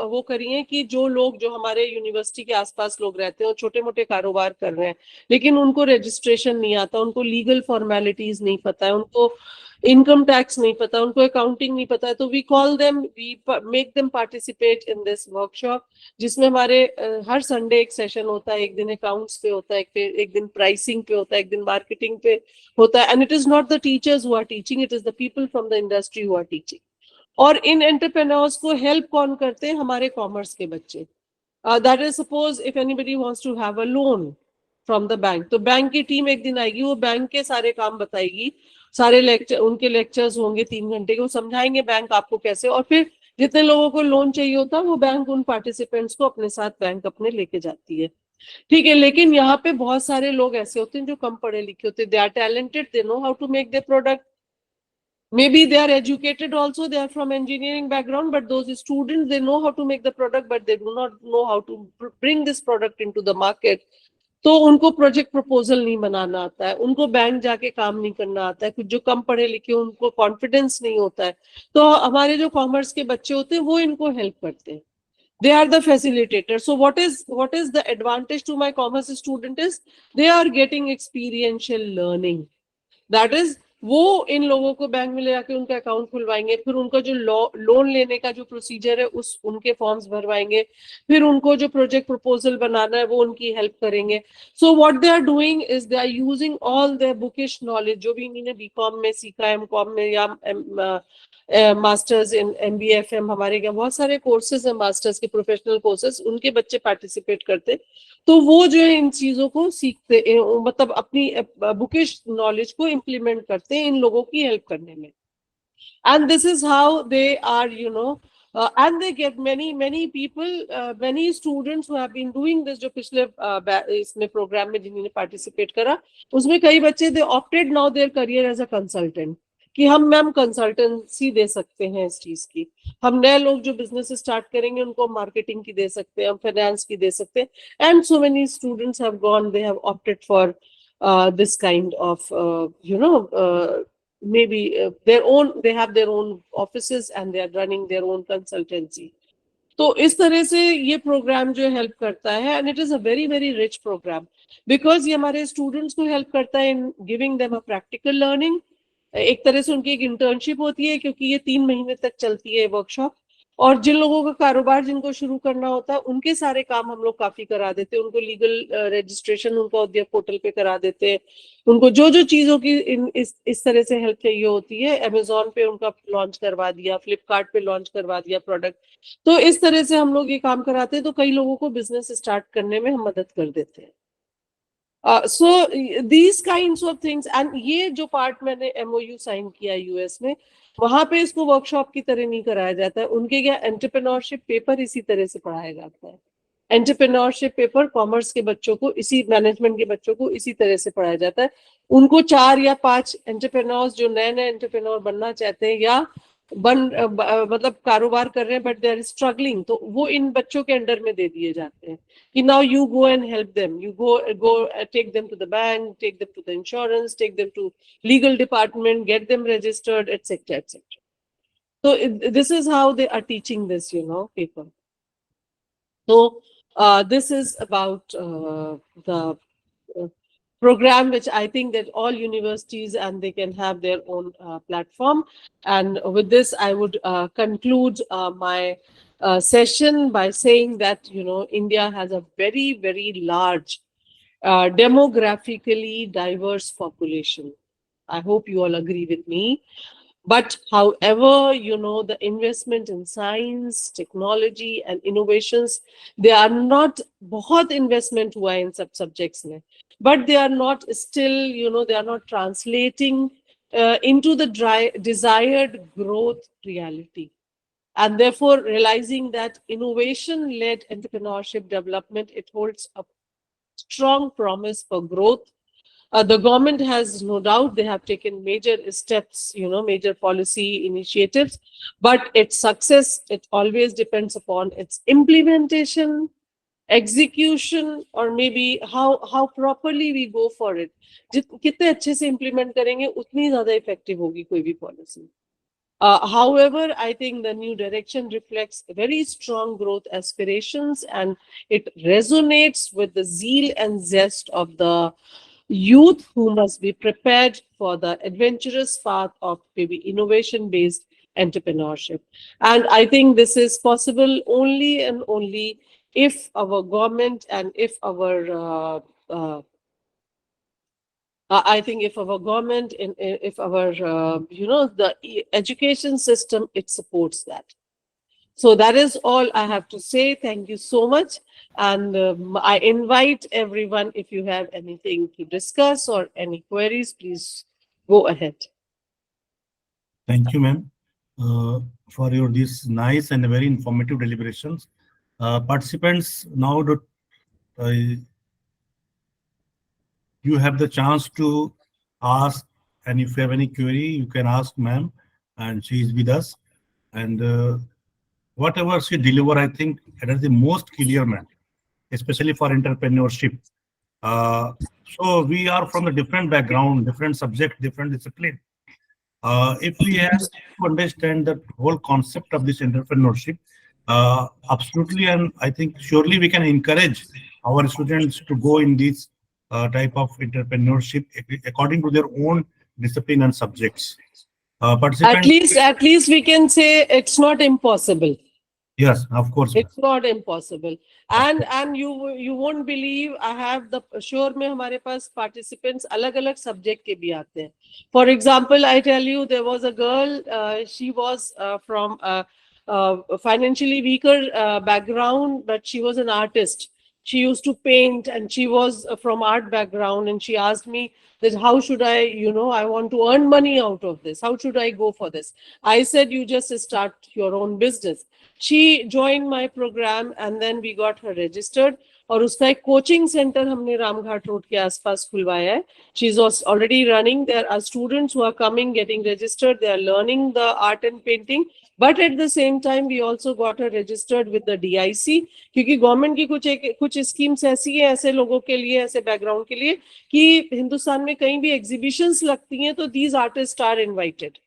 वो करी हैं कि जो लोग जो हमारे यूनिवर्सिटी के आसपास लोग रहते हैं और छोटे मोटे कारोबार कर रहे हैं, लेकिन उनको रजिस्ट्रेशन नहीं आता, उनको लीगल फॉर्मेलिटीज नहीं पता है, उनको इनकम टैक्स नहीं पता, उनको अकाउंटिंग नहीं पता है, तो we call them, we make them participate in this workshop, जिसमें हमारे हर संडे एक सेशन होता है, एक दिन अकाउंट्स पे होता है, एक दिन प्राइसिंग पे होता है, एक दिन मार्केटिंग पे होता है, and it is not the teachers who are teaching, it is the people from the industry who are teaching. और इन एंटरप्रेन्योर्स को हेल्प कौन करते हैं? हमारे कॉमर्स के बच्चे। That is suppose if anybody wants to have a loan from the bank, तो बैंक की टीम एक दिन आएगी, वो बैंक के सारे काम बताएगी, सारे लेक्चर, उनके लेक्चर्स होंगे 3 घंटे के, वो समझाएंगे बैंक आपको कैसे, और फिर जितने लोगों को लोन चाहिए होता है वो बैंक उन पार्टिसिपेंट्स को अपने साथ बैंक अपने लेके जाती है। ठीक है, लेकिन यहाँ पे बहुत सारे लोग ऐसे होते हैं जो कम पढ़े लिखे होते हैं, they are talented, they know how to make their product, maybe they are educated also, they are from engineering background, but those students, they know how to make the product, but they do not know how to bring this product into the market. तो उनको project proposal नहीं बनाना आता है, उनको bank जाके काम नहीं करना आता है, कुछ जो कम पढ़े लिखे उनको कॉन्फिडेंस नहीं होता है, तो हमारे जो कॉमर्स के बच्चे होते हैं वो इनको हेल्प करते हैं, they are the facilitator. So what is the advantage to my commerce student is they are getting experiential learning. That is, वो इन लोगों को बैंक में ले जाके उनका अकाउंट खुलवाएंगे, फिर उनका जो लोन लेने का जो प्रोसीजर है उस उनके फॉर्म्स भरवाएंगे, फिर उनको जो प्रोजेक्ट प्रपोजल बनाना है वो उनकी हेल्प करेंगे। So what they are doing is they are using all their bookish knowledge, जो भी इन्होंने बीकॉम में सीखा, एमकॉम में या मास्टर्स इन MBFM, हमारे क्या बहुत सारे कोर्सेज हैं मास्टर्स के, प्रोफेशनल कोर्सेज, उनके बच्चे पार्टिसिपेट करते, तो वो जो है इन चीजों को सीखते, मतलब अपनी बुकिश नॉलेज को इम्प्लीमेंट करते हैं इन लोगों की हेल्प करने में। And this is how they are and they get many people, many students who have been doing this, जो पिछले इसमें प्रोग्राम में जिन्होंने पार्टिसिपेट करा, उसमें कई बच्चे they opted now their career as a consultant, कि हम मैम कंसल्टेंसी दे सकते हैं इस चीज की, हम नए लोग जो बिजनेस स्टार्ट करेंगे उनको मार्केटिंग की दे सकते हैं, हम फाइनेंस की दे सकते हैं, and so many students have gone, they have opted for this kind of maybe they have their own offices and they are running their own consultancy. तो इस तरह से ये प्रोग्राम जो हेल्प करता है, and it is a very very rich programme, because ये हमारे स्टूडेंट्स को हेल्प करता है in giving them a practical learning. एक तरह से उनकी एक इंटर्नशिप होती है, क्योंकि ये 3 महीने तक चलती है वर्कशॉप, और जिन लोगों का कारोबार जिनको शुरू करना होता है उनके सारे काम हम लोग काफी करा देते हैं, उनको लीगल रजिस्ट्रेशन उनका उद्योग पोर्टल पे करा देते हैं, उनको जो जो चीजों की इस तरह से हेल्प चाहिए होती है, अमेजोन पे उनका लॉन्च करवा दिया, फ्लिपकार्ट पे लॉन्च करवा दिया प्रोडक्ट, तो इस तरह से हम लोग ये काम कराते हैं, तो कई लोगों को बिजनेस स्टार्ट करने में हम मदद कर देते हैं। So these kinds of things, and ये जो पार्ट मैंने MOU साइन किया US में, वहां पे इसको वर्कशॉप की तरह नहीं कराया जाता है, उनके क्या एंटरप्रेन्योरशिप पेपर इसी तरह से पढ़ाया जाता है, एंटरप्रेन्योरशिप पेपर कॉमर्स के बच्चों को, इसी मैनेजमेंट के बच्चों को इसी तरह से पढ़ाया जाता है। उनको 4 या 5 एंटरप्रेन्योर्स जो नए नए एंटरप्रेन्योर बनना चाहते हैं या मतलब कारोबार कर रहे हैं बट दे आर स्ट्रगलिंग, तो वो इन बच्चों के अंडर में दे दिए जाते हैं कि now you go and help them, you go take them to the bank, take them to the insurance, take them to legal department, get them registered, etcetera etcetera. So this is how they are teaching this, paper. So this is about the program, which I think that all universities and they can have their own platform. And with this, I would conclude my session by saying that, India has a very, very large demographically diverse population. I hope you all agree with me. But however, the investment in science, technology and innovations, they are not, बहुत investment हुआ है इन सब subjects में, but they are not still, they are not translating into the desired growth reality. And therefore, realizing that innovation-led entrepreneurship development, it holds a strong promise for growth. The government has no doubt, they have taken major steps, major policy initiatives, but its success, it always depends upon its implementation, execution, or maybe how properly we go for it. कितने अच्छे से implement करेंगे उतनी ज़्यादा effective होगी कोई भी policy. However, I think the new direction reflects very strong growth aspirations, and it resonates with the zeal and zest of the youth who must be prepared for the adventurous path of maybe innovation-based entrepreneurship. And I think this is possible only and only if our government and if our I think if our government, if our, the education system, it supports that. So that is all I have to say. Thank you so much. And I invite everyone, if you have anything to discuss or any queries, please go ahead. Thank you, ma'am, for your these nice and very informative deliberations. Participants, now you have the chance to ask, and if you have any query, you can ask ma'am, and she is with us. And whatever she deliver, I think it is the most clear, ma'am, especially for entrepreneurship. So we are from a different background, different subject, different discipline. If we have to understand the whole concept of this entrepreneurship, absolutely, and I think surely we can encourage our students to go in this type of entrepreneurship according to their own discipline and subjects. Participants, At least we can say it's not impossible. yes, of course. It's not impossible. And you won't believe, I have the sure में हमारे पास participants अलग-अलग subject के भी आते हैं. For example, I tell you, there was a girl, she was from a financially weaker background, but she was an artist. She used to paint, and she was from art background, and she asked me that how should I, I want to earn money out of this. How should I go for this? I said, you just start your own business. She joined my program, and then we got her registered. और उसका एक coaching centre हमने Ramghat road के आसपास खुलवाया है. She is already running. There are students who are coming, getting registered. They are learning the art and painting. But at the same time, we also got her registered with the DIC, क्योंकि government की कुछ schemes ऐसी है ऐसे लोगों के लिए, ऐसे बैकग्राउंड के लिए, कि हिंदुस्तान में कहीं भी एग्जीबिशंस लगती हैं तो दीज आर्टिस्ट आर इनवाइटेड,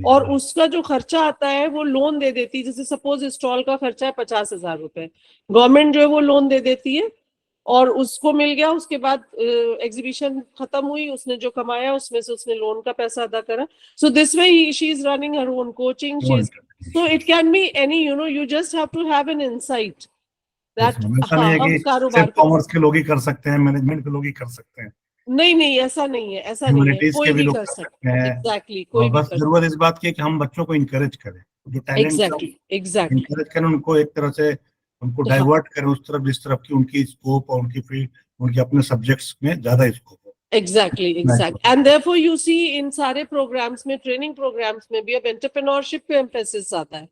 और उसका जो खर्चा आता है वो लोन दे देती है. जैसे सपोज स्टॉल का खर्चा है 50,000 रुपए, गवर्नमेंट जो है वो लोन दे देती है, और उसको मिल गया. उसके बाद एग्जीबिशन खत्म हुई, उसने जो कमाया उसमें से उसने लोन का पैसा अदा करा. So this way she is running her own coaching. So it can be any, you just have to have an insight that हम कारोबार कॉमर्स के लोग ही कर सकते हैं, मैनेजमेंट के लोग ही कर सकते हैं. नहीं, ऐसा नहीं है, कोई भी कर सकते हैं. एग्जैक्टली, कोई भी. बस जरूरत इस बात की है कि हम बच्चों को इनकरेज करें, जो टैलेंट एग्जैक्टली इनकरेज करें, उनको एक तरह से उनको डाइवर्ट करें उस तरफ जिस तरफ की उनकी स्कोप और उनकी फील्ड, उनके अपने सब्जेक्ट्स में ज्यादा स्कोप हो. Exactly. And therefore you see in सारे programs में, training programs में भी अब entrepreneurship पे emphasis आता है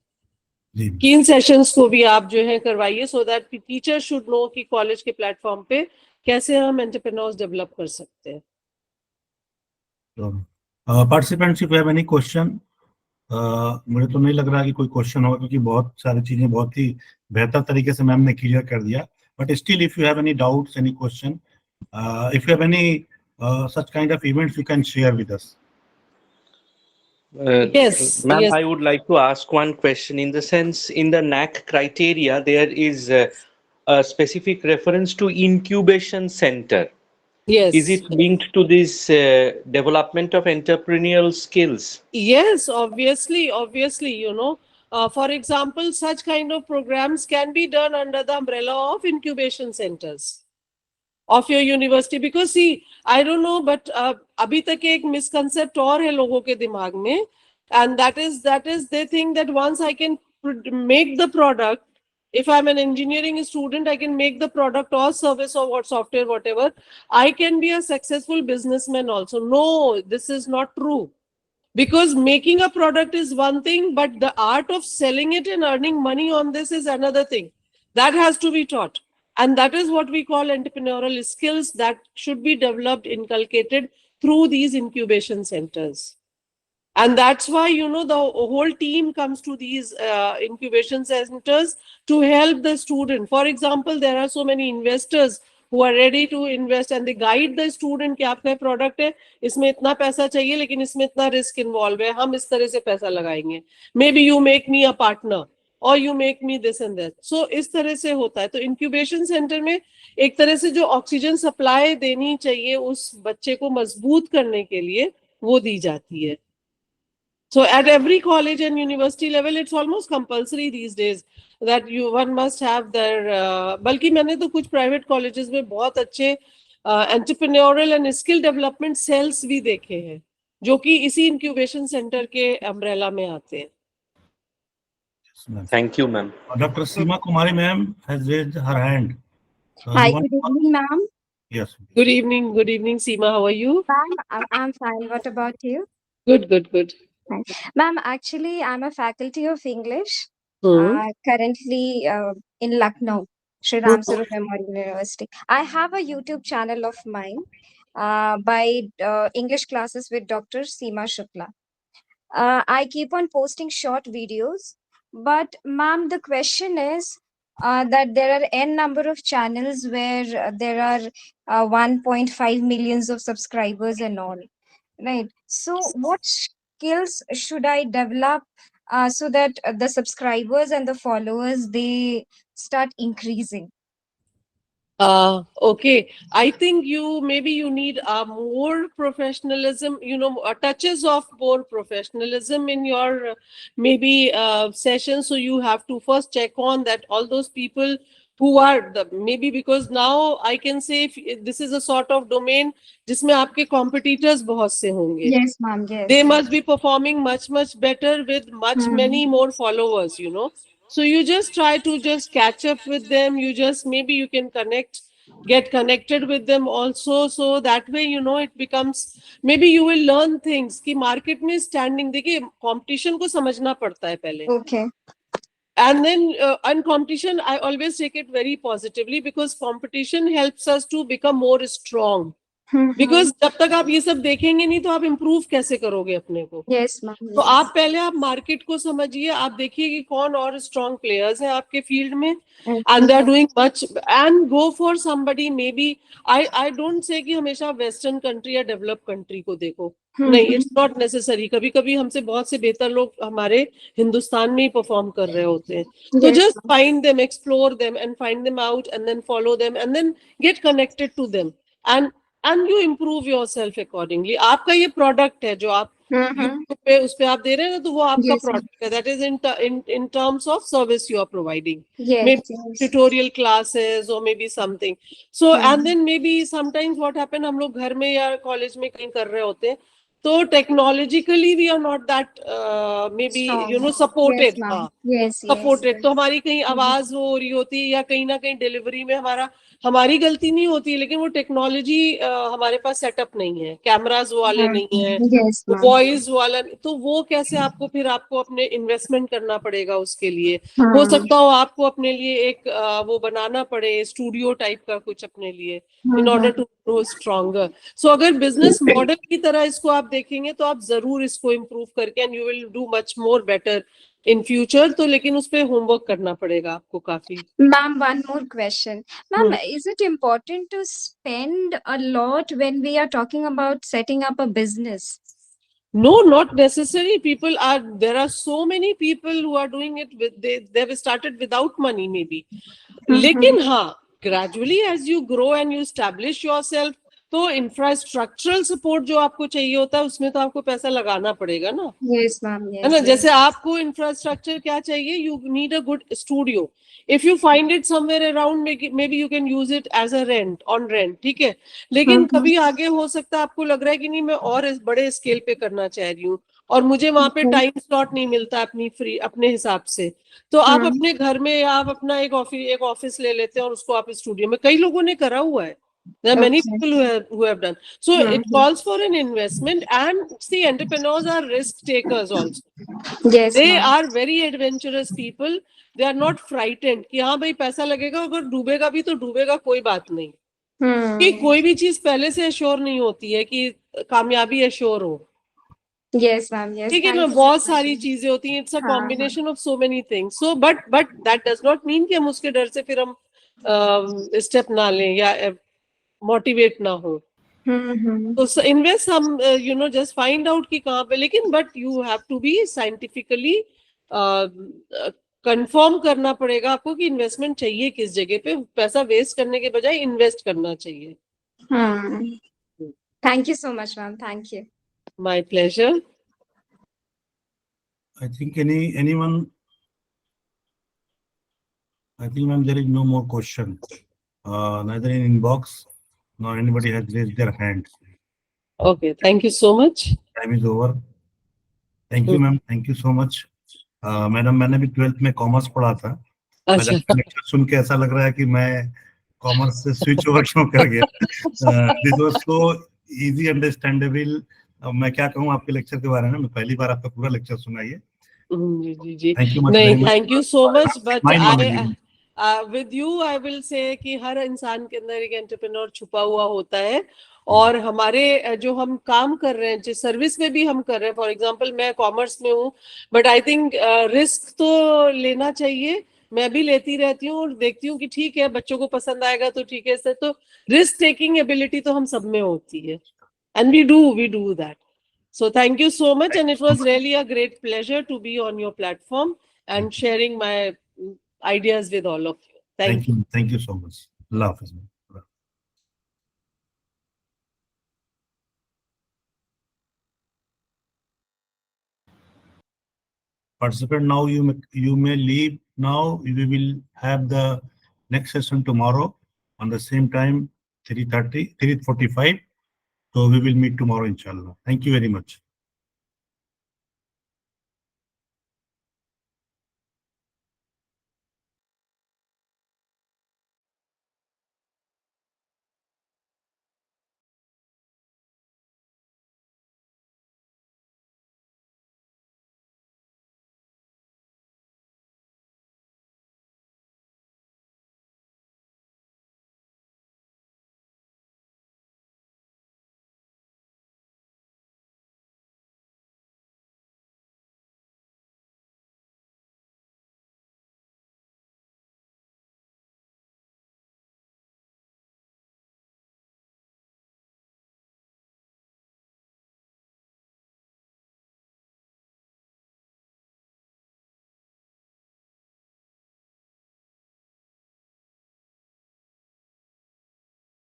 कि इन सेशंस को भी आप जो है करवाइए, so that teachers should know कि कॉलेज के प्लेटफॉर्म पे कैसे हम entrepreneurs डेवलप कर सकते हैं. Participants, if you have any question, मुझे तो नहीं लग रहा कि कोई क्वेश्चन होगा, क्योंकि बहुत सारी चीजें बहुत ही बेहतर तरीके से मैम ने क्लियर कर दिया. But still if you have any doubts, any question, if you have any such kind of events, you can share with us. Yes, ma'am, yes. I would like to ask one question. In the sense, in the NAC criteria, there is a specific reference to incubation center. Yes. Is it linked to this development of entrepreneurial skills? Yes, obviously, for example, such kind of programs can be done under the umbrella of incubation centers of your university. Because see, I don't know, but abhi tak ek misconcept aur hai logon ke dimag mein, and that is they think that once I can make the product, if I'm an engineering student, I can make the product or service or what software, whatever, I can be a successful businessman also. No, this is not true. Because making a product is one thing, but the art of selling it and earning money on this is another thing. That has to be taught. And that is what we call entrepreneurial skills that should be developed, inculcated through these incubation centers. And that's why, the whole team comes to these incubation centers to help the student. For example, there are so many investors who are ready to invest and they guide the student कि आपका product है, इसमें इतना पैसा चाहिए लेकिन इसमें इतना रिस्क इन्वॉल्व है, हम इस तरह से पैसा लगाएंगे, maybe you make me a partner और you make me this and that. So इस तरह से होता है. तो इंक्यूबेशन सेंटर में एक तरह से जो ऑक्सीजन सप्लाई देनी चाहिए उस बच्चे को मजबूत करने के लिए वो दी जाती है. So at every college and university level, it's almost compulsory these days that one must have their. बल्कि मैंने तो कुछ private colleges में बहुत अच्छे entrepreneurial and skill development cells भी देखे हैं, जो कि इसी incubation center के umbrella में आते हैं. Thank you, ma'am. Dr. Seema Kumari ma'am has raised her hand. Hi, You want- good evening, ma'am. Yes. Good evening, Seema. How are you? Ma'am, I'm fine. What about you? Good. Ma'am, actually, I'm a faculty of English, Hmm. currently in Lucknow, Sri Ram Saru Memorial University. I have a YouTube channel of mine by English classes with Dr. Seema Shukla. I keep on posting short videos, but ma'am, the question is that there are n number of channels where there are 1.5 millions of subscribers and all, right? So what skills should I develop so that the subscribers and the followers, they start increasing? Okay. I think maybe you need more professionalism, touches of more professionalism in your maybe session. So you have to first check on that all those people who are maybe, because now I can say if this is a sort of domain जिसमें आपके competitors बहुत से होंगे. Yes, ma'am. Yes. They must be performing much better with many more followers, So you just try to just catch up with them. Maybe you can get connected with them also. So that way, it becomes, maybe you will learn things कि market में standing, देखिए competition को समझना पड़ता है पहले. Okay. And then on competition, I always take it very positively because competition helps us to become more strong. Because जब तक आप ये सब देखेंगे नहीं तो आप improve कैसे करोगे अपने को? Yes, ma'am. तो आप पहले आप मार्केट को समझिए, आप देखिए कि कौन और स्ट्रॉन्ग प्लेयर्स हैं आपके फील्ड में, and they are doing much, and go for somebody. Maybe I don't say कि हमेशा वेस्टर्न कंट्री या डेवलप कंट्री को देखो, नहीं, इट्स नॉट नेसेसरी. कभी कभी हमसे बहुत से बेहतर लोग हमारे हिंदुस्तान में ही परफॉर्म कर रहे होते हैं. तो just find them, explore them and find them out and then follow them and then get connected to them and you improve yourself accordingly. आपका ये प्रोडक्ट है जो आप YouTube पे उस पे आप दे रहे हैं ना, तो वो आपका प्रोडक्ट है. That is in terms of service you are providing. Maybe tutorial classes or maybe something. So and then maybe sometimes what happen, हम लोग घर में या कॉलेज में कहीं कर रहे होते हैं, तो technologically we are not that maybe supported. Supported. तो हमारी कहीं आवाज हो रही होती है या कहीं ना कहीं डिलीवरी में हमारी गलती नहीं होती है, लेकिन वो टेक्नोलॉजी हमारे पास सेटअप नहीं है, कैमरास वाले नहीं है, वॉइस वाला, तो वो कैसे आपको अपने इन्वेस्टमेंट करना पड़ेगा उसके लिए. हो सकता हो आपको अपने लिए एक वो बनाना पड़े स्टूडियो टाइप का कुछ अपने लिए in order to grow stronger. So अगर बिजनेस मॉडल की तरह इसको आप देखेंगे तो आप जरूर इसको इम्प्रूव करके and you will do much more better in future. तो लेकिन उस पे होमवर्क करना पड़ेगा आपको काफी. Ma'am, one more question. Ma'am, is it important to spend a lot when we are talking about setting up a business? No, not necessary. There are so many people who are doing it they've started without money maybe. लेकिन हाँ, gradually as you grow and you establish yourself, तो infrastructural support जो आपको चाहिए होता है उसमें तो आपको पैसा लगाना पड़ेगा ना. Yes, ma'am. Yes, है ना. जैसे आपको इंफ्रास्ट्रक्चर क्या चाहिए, you need a good studio. If you find it somewhere around, maybe you can use it as a rent, on rent, ठीक है. लेकिन कभी आगे हो सकता है आपको लग रहा है कि नहीं, मैं और इस बड़े स्केल पे करना चाह रही हूँ और मुझे वहां पे टाइम स्लॉट नहीं मिलता अपने हिसाब से, तो आप अपने घर में आप अपना एक ऑफिस ले लेते हैं और उसको आप स्टूडियो में, कई लोगों ने करा हुआ है. There are many people who have done. So it calls for an investment, and see, entrepreneurs are risk takers also. Yes, They ma'am. are very adventurous people. They are not frightened कि हाँ भाई पैसा लगेगा, अगर डूबेगा भी तो डूबेगा, कोई बात नहीं. कि कोई भी चीज पहले से एश्योर नहीं होती है कि कामयाबी एश्योर हो. Yes, ma'am. Yes. ठीक है Thank ना, you बहुत so much. सारी चीजें होती हैं. इट्स अ हाँ, combination of so many things. So but that does not mean कि हम उसके डर से फिर हम स्टेप ना लें या मोटिवेट ना हो, तो इन्वेस्ट हम जस्ट फाइंड आउट कि कहाँ पे, लेकिन but you have to be scientifically confirm करना पड़ेगा आपको कि इन्वेस्टमेंट चाहिए किस जगह पे, पैसा वेस्ट करने के बजाय इन्वेस्ट करना चाहिए. Thank you so much, ma'am. Thank you. My pleasure. I think anyone. I think, ma'am, there is no more question. Neither in inbox nor anybody has raised their hand. Okay, thank you so much. Time is over. Thank you, ma'am. Thank you so much. Madam, मैंने भी 12th में commerce पढ़ा था. अच्छा. Lecture सुन के ऐसा लग रहा है कि मैं कॉमर्स से स्विच ओवर क्यों कर गया. This was so easy understandable. मैं क्या कहूँ आपके लेक्चर के बारे में, मैं पहली बार आपका पूरा लेक्चर सुना ये. जी. नहीं, thank you so much. But with you I will say कि हर इंसान के अंदर एक एंटरप्रेन्योर छुपा हुआ होता है, और हमारे जो हम काम कर रहे हैं, जिस सर्विस में भी हम कर रहे हैं, फॉर एग्जांपल मैं कॉमर्स में हूँ, बट आई थिंक रिस्क तो लेना चाहिए. मैं भी लेती रहती हूँ और देखती हूँ कि ठीक है, बच्चों को पसंद आएगा तो ठीक है. इससे तो रिस्क टेकिंग एबिलिटी तो हम सब में होती है, and we do that. So thank you so much, and it was really a great pleasure to be on your platform and sharing my ideas with all of you. Thank you. Thank you so much. Allah Hafiz. Participant, now you may leave now. We will have the next session tomorrow on the same time, 3:45. So we will meet tomorrow, inshallah. Thank you very much.